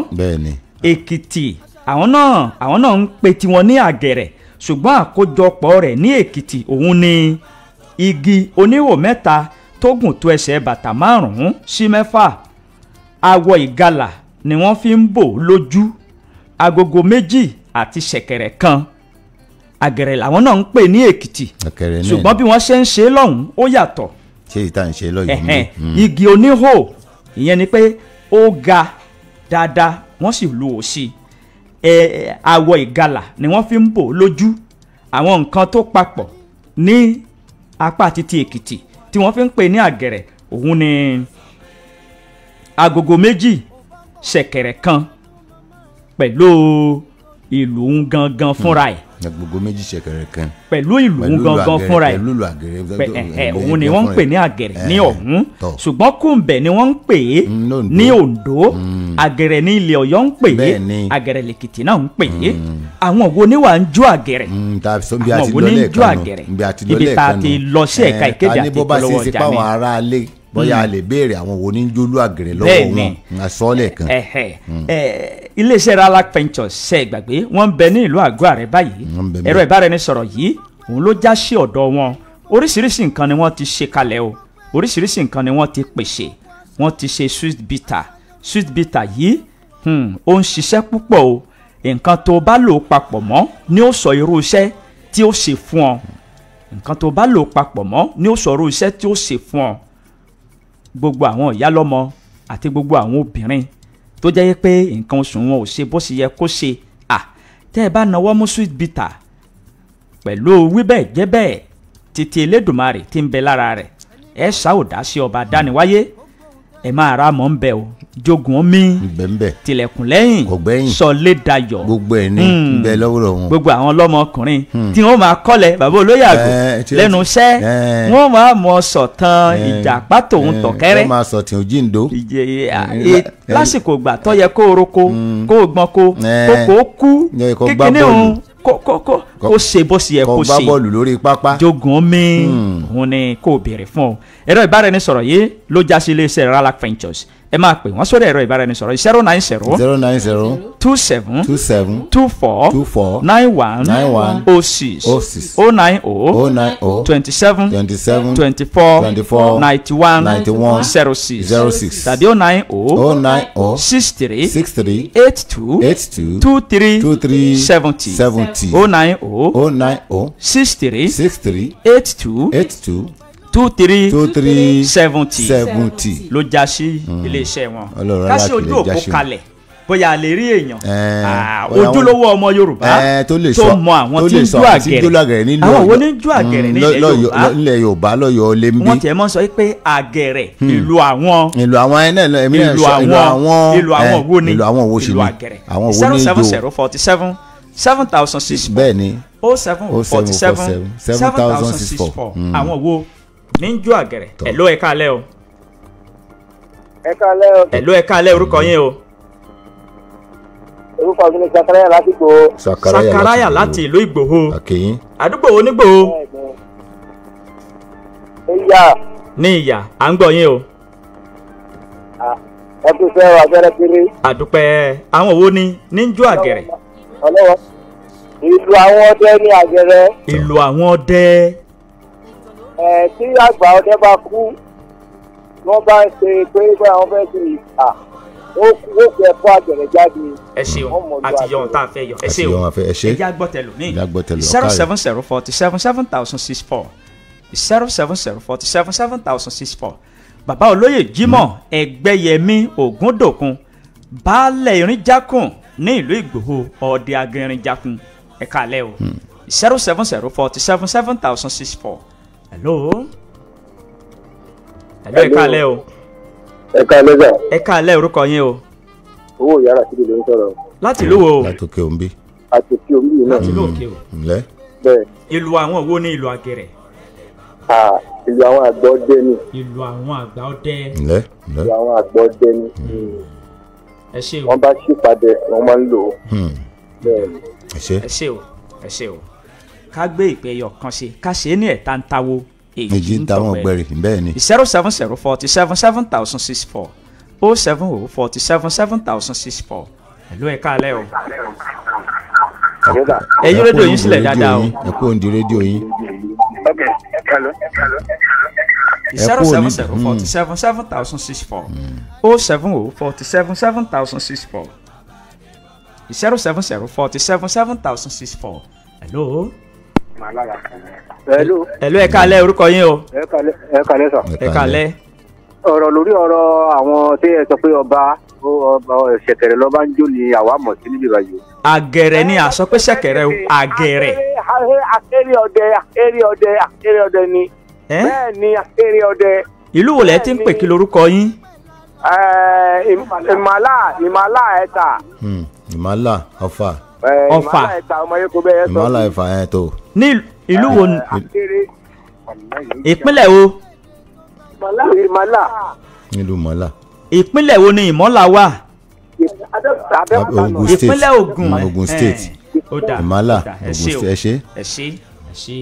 Èkìtì àwọn náà ń pè tiwọn ní Àgẹ̀rẹ̀ ṣùgbọ́n àkójọpọ̀ rẹ̀ ní Èkìtì òun ni igi oníhò mẹ́ta tó gùn tó ẹsẹ̀ bàtà 5 sí 6. Awọ ìgalà ni wọ́n fi ń bò lójú, agogo 2 àti ṣẹ̀kẹ̀rẹ̀ kan. Àgẹ̀rẹ̀ làwọn náà ń pè ní Èkìtì ṣùgbọ́n bí wọ́n ṣe ń ṣe lọ́hùn ó yàtọ̀. Ṣé ìta ń ṣe lọ́yìn ní. Igi oníhò ìyẹn ni pé ó ga dáadáa wọ́n sì lu òsì. Awọ ìgalà ni wọ́n fi ń bò lójú. Àwọn nǹkan tó papọ̀ ní apá títí Èkìtì tí wọ́n fi ń pè ní Àgẹ̀rẹ̀ òun ni agogo 2, ṣẹ̀kẹ̀rẹ̀ kan pẹ̀lú ìlú gangan fúnra ẹ̀. Agogo 2 ṣẹ̀kẹ̀rẹ̀ kan. Pẹ̀lú ìlú gangan fúnra ẹ̀. Pẹ̀lú ìlú Àgẹ̀rẹ̀. Òun ni wọ́n ń pè ní Àgẹ̀rẹ̀ ní ọ̀hún. Ṣùgbọ́n Kúńbẹ̀ ni wọ́n ń pè é ní Oǹdó. Àgẹ̀rẹ̀ ní ilẹ̀ Ọ̀yọ́ ń pè é. Àgẹ̀rẹ̀ lèkìtì náà ń pè é. Àwọn wo ni wà ń jó Àgẹ̀rẹ̀? Àwọn wo ni ń jó Àgẹ̀rẹ̀? Ibi tá a ti lọ sí ẹ̀ka ìkéde àti ìpolówó ọjà mi. Bóyá a lè béèrè àwọn wo ní jólú Àgẹ̀rẹ̀ lọ́wọ́ wọn àsọ́ọ̀lẹ̀ kan. Iléeṣẹ́ Ralac Ventures ṣe ìgbàgbé wọ́n ń bẹ ní ìlú Àgọ́ Àrẹ báyìí. Ẹ̀rọ ìbáraẹnisọ̀rọ̀ yìí òun ló já sí ọ̀dọ̀ wọn. Oríṣiríṣi nǹkan ni wọ́n ti ṣe kalẹ̀ o. Oríṣiríṣi nǹkan ni wọ́n ti pèsè. Wọ́n ti ṣe sweet bitter yìí ó ń ṣiṣẹ́ púpọ̀ o. Nǹkan tó bá lò papọ̀ mọ́ ni ó sọ irú iṣẹ́ tí ó ṣe fún ọ. Nǹkan tó bá lò papọ̀ mọ́ ni ó sọ irú iṣẹ́ tí ó ṣe fún ọ. Gbogbo àwọn ìyálọ́mọ àti gbogbo àwọn obìnrin tó jẹ́ pé nǹkan oṣù wọn ò ṣe bó ṣe yẹ kó ṣe tẹ́ ẹ bá nawọ́ mú sweet bitter pẹ̀lú wíbẹ̀ jẹ́bẹ̀ títí Elédùmarè tí ń bẹ lára rẹ̀ ẹ ṣàwòdà sí ọba dániwáyé ẹ máa ra mọ́ ń bẹ o jogun omi tilẹ̀kùn lẹ́yìn sọlé dayọ̀ gbogbo ẹ̀ ní bẹ lọ́wọ́rọ̀ wọn. gbogbo àwọn ọlọ́mọkùnrin tí wọ́n máa kọ́lẹ̀ bàbá olóyè àgọ́ lẹ́nu iṣẹ́ wọ́n máa mọ sọ̀tàn ìjàpá tòun tọ̀kẹ́rẹ́. wọ́n máa sọ̀tàn òjìǹdó. lásìkò ìgbà tó yẹ kó o roko kó o gbọ́n kó o kú kékeré òun kó ṣe bó ṣe yẹ kó ṣe. kó gbá bọ́ọ̀lù lórí pápá. jogun omi òun ni kó o béèrè fún ọ. ẹ̀rọ ìbáraẹnisọ̀rọ̀ yìí ló já sí iléeṣẹ́ Ralac Ventures ẹ máa pè wọ́n sórí ẹ̀rọ ìbáraẹnisọ̀rọ̀ 090 27 24 91 06 090 27 24 91 06 tàbí 090 63 82 23 70 090 63 82 23 70 ló já sí iléeṣẹ́ wọn ká sí ojú òpó kalẹ̀ bóyá a lè rí èèyàn ojúlówó ọmọ Yorùbá tó mọ àwọn tí ń jó àgẹ̀rẹ̀ àwọn wo ní jó àgẹ̀rẹ̀ nílẹ̀ Yorùbá lọ́yọ̀ lé ń bí wọ́n tiẹ̀ mọ́ sọ pé àgẹ̀rẹ̀ ìlú àwọn ìlú àwọn ẹ̀ náà èmi náà sọ ìlú àwọn wo ni ìlú àwọn wo sì ni àwọn wo ní ijó 070 7006 bẹ́ẹ̀ ni 0747 7064 àwọn wo ní jó àgẹ̀rẹ̀ ẹ̀ ló ẹ káalẹ́ o ẹ̀ ló ẹ káalẹ́ orúkọ yín o. orúkọ mi ni Sakaraya láti Ìgbòho. Sakaraya láti ìlú Ìgbòho. àdúgbò wo nígbòho. Ìyá. ní Ìyá à ń gbọ́ yín o. ẹ tún fẹ́ àgẹ̀rẹ̀ kiri. àdúpẹ́ àwọn wo ni ní jó àgẹ̀rẹ̀. ọlọ́wọ́ ìlú àwọn ọdẹ ní àgẹ̀rẹ̀. ìlú àwọn ọdẹ. tí àgbà ọdẹ bá kú wọ́n bá ń ṣe pé àwọn fẹ́ ṣe ìta ó fi ẹ̀fọ́ àgẹ̀rẹ̀ jáde. ẹ ṣeun àti yọ ohun tá a fẹ́ yọ ẹ ṣeun ẹ jẹ́ agbọ́tẹ̀lù ní 070 47 7064 070 47 7064 bàbá olóyè Jimoh Ẹgbẹ́yẹmí Ògúndòkun baálẹ̀ Irinjákùn ní ìlú Ìgbòho ọdẹ agẹrinjákùn ẹ káalẹ́ o 070 47 7064 hello ẹ káalẹ́ o. ẹ káalẹ́ sà. ẹ káalẹ́ orúkọ yín o. owó yàrá síbi ló ń sọ̀rọ̀. láti ìlú wo. láti òkè òǹbí. àti òkè òǹbí náà. láti ìlú òkè o. ǹlẹ́. bẹ́ẹ̀. ìlú àwọn wo ní ìlú àgẹ̀rẹ̀. ìlú àwọn àgbà ọdẹ ni. ìlú àwọn àgbà ọdẹ. ǹlẹ́. ìlú àwọn àgbà ọdẹ ni. ẹ ṣé o. wọ́n bá ṣípadẹ wọ́n máa ń lò ó. ẹ ṣé o ẹ ṣé o ká gbé ìpè ẹyọ kan ṣe ká ṣe é ní ẹ̀ta ń tawó èjì ń tàwọn gbẹrì bẹ́ẹ̀ ni. 070 47 7064 070 47 7064 ẹ̀lú ẹ káalẹ́ o. ẹ yí rédíò yín sílẹ̀ dáadáa o. ẹ kú òǹdí rédíò yín. 070 47 7064 070 47 7064 070 47 7064 hello. Hello ẹ káalẹ́ orúkọ yín o. ẹ káalẹ́ sà. ẹ káalẹ́. ọ̀rọ̀ lórí ọ̀rọ̀ àwọn tí ẹ sọ pé ọba ṣẹ̀kẹ̀rẹ̀ lọ́ba ń jó ni àwa mọ̀ sí níbi báyìí. àgẹ̀rẹ̀ ni àsọ pé ṣẹ̀kẹ̀rẹ̀ o àgẹ̀rẹ̀. akéré ọdẹ ni. bẹ́ẹ̀ ni akéré ọdẹ. ìlú wo lẹ ti ń pè kí lorúkọ yín. ìmàlà ẹ̀ta. ìmàlà Ọ̀fà. Ọ̀fà ìmàlà Ẹ̀fà ẹ̀ tó. ní ìlú wo ni ìpínlẹ̀ wo. ìmàlà. nílùú Mọ́là. ìpínlẹ̀ wo ni Ìmọ̀là wà. Ògùn state. ìpínlẹ̀ Ògùn. Ògùn state. Ìmàlà Ògùn state. ẹ ṣé. ẹ ṣé ẹ ṣé.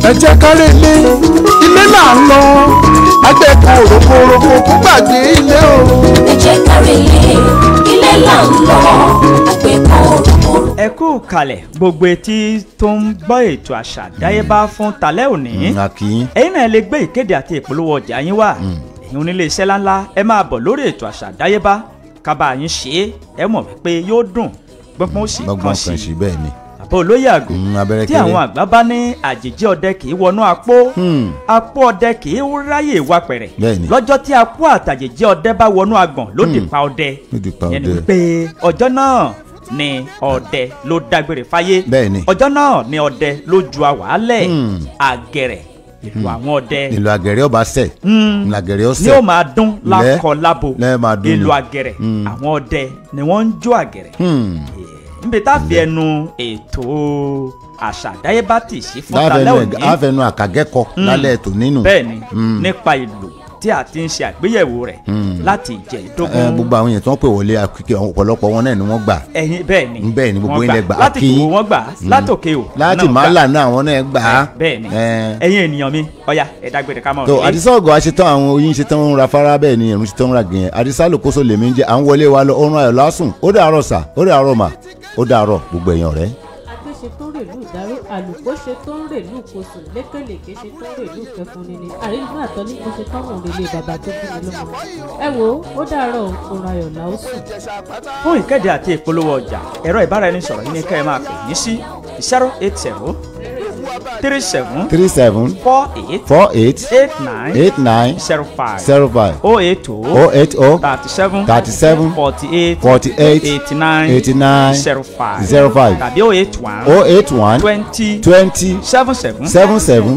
ẹ jẹ́ kárí ilé là ń lọ agbẹ́kọ̀ òrokòrokò kó gbàgbé ilé o. ẹ jẹ́ kárí ilé là ń lọ agbẹ́kọ̀ òrokòrò. ẹ kú kalẹ̀ gbogbo etí tó ń gbọ́ ètò àṣà àdáyébá fún talẹ́ òní. ẹ̀yin náà lè gbé ìkéde àti ìpolówó ọjà yín wá. ẹ̀yin onílé iṣẹ́ ńláńlá ẹ máa bọ̀ lórí ètò àṣà àdáyébá kábà yín ṣe é ẹ mọ̀ wípé yóò dùn gbọ́ngbọ́n ó sì kàn sí. bẹ́ẹ̀ ni. bàbá olóyè àgò tí àwọn àgbà bá ní àjèjì ọdẹ kì í wọnú apó apó ọdẹ kì í ráyè wá pẹ̀rẹ̀ lọ́jọ́ tí apó àtàjèjì ọdẹ bá wọnú agbọ̀n ló dì pa ọdẹ yẹn ni pé ọjọ́ náà ni ọdẹ ló dágbére fáyé ọjọ́ náà ni ọdẹ ló ju àwálẹ̀ àgẹ̀rẹ̀ ìlú àwọn ọdẹ ìlú àgẹ̀rẹ̀ ọba sẹ̀ ìlú àgẹ̀rẹ̀ ọsẹ̀ ni ó máa dún lákọ lábo ìlú àgẹ̀rẹ̀ àwọn ọdẹ ni wọ́n ń jó àgẹ̀rẹ̀ nbẹ tá a fi ẹnu ètò àṣà àdáyébá tì sí fún talẹ́ òní. a fẹnu àkàgẹ́kọ̀ lálẹ́ ètò nínú. bẹ́ẹ̀ni nípa ìlú tí a ti ń ṣe àgbéyẹ̀wò rẹ̀ láti ìjẹ́dógún. gbogbo àwọn èèyàn tó ń pè wọlé ọ̀pọ̀lọpọ̀ wọn náà ni wọ́n gbà. bẹ́ẹ̀ ni gbogbo ilẹ̀ gbà. láti kí wọ́n gbà látòkè o. láti màálà náà àwọn náà gbà. bẹ́ẹ̀ ni ẹ̀yin ènìyàn mi ọ̀ya ẹ̀dágbére ká mọ̀. tó Àdìsá Ògo aṣetán àwọn oyin ṣetán ń ra fara bẹ́ẹ̀ ni ẹ̀rù ṣetán ń ra gẹ̀yẹn Àdìsá Lòkóso lèmi ń jẹ́ à ń wọlé wa lọ ọrùn ayọ̀ lásùn ó dàárọ̀ sà ó dàárọ̀ mà ó dàárọ̀ gbogbo èèyàn rẹ̀. ṣe tó ń rèlú ìdáró àlùkò ṣe tó ń rèlú ìkosò lékèlèké ṣe tó ń rèlú ìkẹfun nínú àrílù àtọ́lé kò ṣe tán òun relé bàbá tó bí mi lọ́mọ. ẹ wo ó dàárọ̀ òun ayọ̀ là ó sùn. fún ìkéde àti ìpolówó ọjà ẹ̀rọ ìbáraẹnisọ̀rọ̀ yìí ni ká ẹ máa pè ní sí 080 37 48 89 05 080 37 48 89 05 tàbí 081 20 77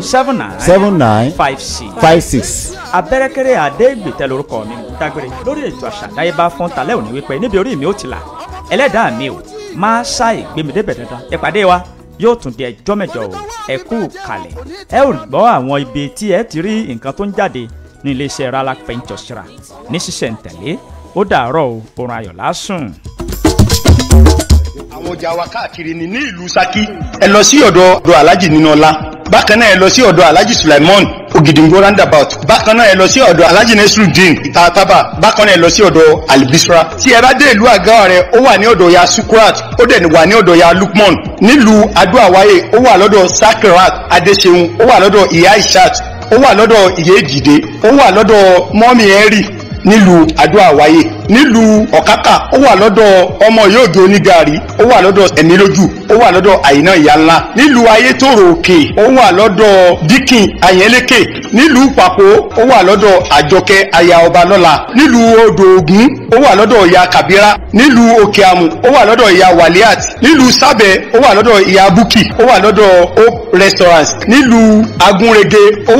79 56. abẹ́rẹ́kẹ́rẹ́ adégbètẹ́ lórúkọ mi dágbére lórí ètò àṣà àdáyébá fún talẹ́ òní wípé níbi orí mi ó ti là ẹlẹ́dàá mi ò máa ṣàì gbé mi débẹ̀ dandan ìpàdé wa yóò tún di ẹjọ́ mẹ́jọ o ẹ kú kalẹ̀ ẹ ò gbọ́ àwọn ibi tí ẹ ti rí nǹkan tó ń jáde ní iléeṣẹ́ Ralac Ventures ní ṣísẹ̀ntẹ̀lé ó dàárọ̀ o oorun ayọ̀ lásùn. àwọn ọjà wa káàkiri ní ìlú Ṣakí ẹ lọ sí ọ̀dọ̀ Alhaji Nínúọlá bákan náà ẹ lọ sí ọ̀dọ̀ Alhaji Sulaimon Ògìdìngbò roundabout bákan náà ẹ lọ sí ọ̀dọ̀ Alhaji Nesruddin Ìtàtàbà bákan náà ẹ lọ sí ọ̀dọ̀ Albisra tí ẹ bá dé ìlú Àgáọ̀rẹ́ ó wà ní ọ̀dọ̀ ya Sukurat ó dẹ̀ wà ní ọ̀dọ̀ ya Lukman nílùú Adó-Àwáyé ó wà lọ́dọ̀ Sakirat Adéṣeun ó wà lọ́dọ̀ Ìyá Ishat ó wà lọ́dọ̀ Ìyé Èjìdé ó wà lọ́dọ̀ Mọ́mì Ẹ̀rì nílùú Adó-Àwáyé nílùú Ọ̀kákà ó wà lọ́dọ̀ ọmọ yóòdó onígàrí ó wà lọ́dọ̀ Ẹ̀mílójú ó wà lọ́dọ̀ Àyìnà Ìyá Ńlá nílùú Ayétòrò Òkè ó wà lọ́dọ̀ Díkìn Àyẹ́lékè nílùú Pàpó ó wà lọ́dọ̀ Àjọkẹ́ aya Ọba Lọ́la nílùú Odò Ògún ó wà lọ́dọ̀ Ìyá Kàbírá nílùú Òkè Àmù ó wà lọ́dọ̀ Ìyá Wàlíàt nílùú Sábẹ̀ ó wà lọ́dọ̀ Ìyá Búkì ó wà lọ́dọ̀ Hope Restaurant nílùú Agúnrege ó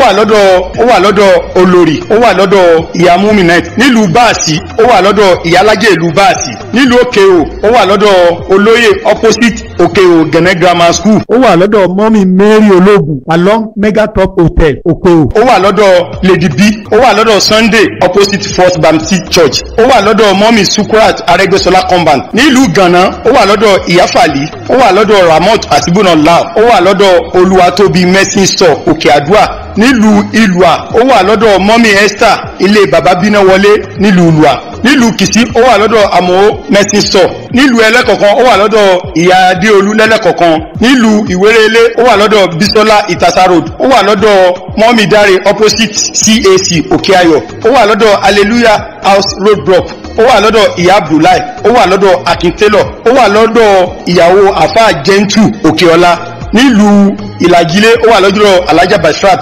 wà lọ́dọ̀ Olórí ó wà lọ́dọ̀ Ìyá Múmínẹ́t nílùú Báàsì ó wà lọ́dọ̀ Ìyálájé ìlú Báàsì nílùú Òkèò ó wà lọ́dọ̀ Olóyè opposite Òkèò Gẹ̀nẹ́ Grammar School ó wà lọ́dọ̀ Mọ́mì Mary Ológun along Megatop Hotel Òkèò ó wà lọ́dọ̀ Lady B ó wà lọ́dọ̀ Sunday opposite First Baptist Church ó wà lọ́dọ̀ Mọ́mì Sukurat Arẹ́gbẹ́ṣọlá Compound nílùú Gànà ó wà lọ́dọ̀ Ìyáfàlì ó wà lọ́dọ̀ Ramot Àtibúnọ̀lá ó wà lọ́dọ̀ Olúwatóbi Medicine Store Òkè Àdúà nílùú Ìlúà ó wà lọ́dọ̀ Mọ́mì Esther ilé bàbá Bínáwọlé nílùú Ìlúà nílùú Kìsí ó wà lọ́dọ̀ Àmọ́ Medicine Store nílùú Ẹlẹ́kọ̀kan ó wà lọ́dọ̀ Ìyá Adéolú lẹ́lẹ́kọ̀kan nílùú Ìwérélé ó wà lọ́dọ̀ Bísọ́lá Ìtàsá Road ó wà lọ́dọ̀ Mọ́mì Dáre opposite CAC Òkèayọ̀ ó wà lọ́dọ̀ Hallelujah House Road Block ó wà lọ́dọ̀ Ìyá Abdullahi ó wà lọ́dọ̀ Akin Taylor ó wà lọ́dọ̀ ìyàwó Àfáà Gentle Òkèọlá nílùú Ìlàjílé ó wà lọ́dọ̀ Alhaja Bashrat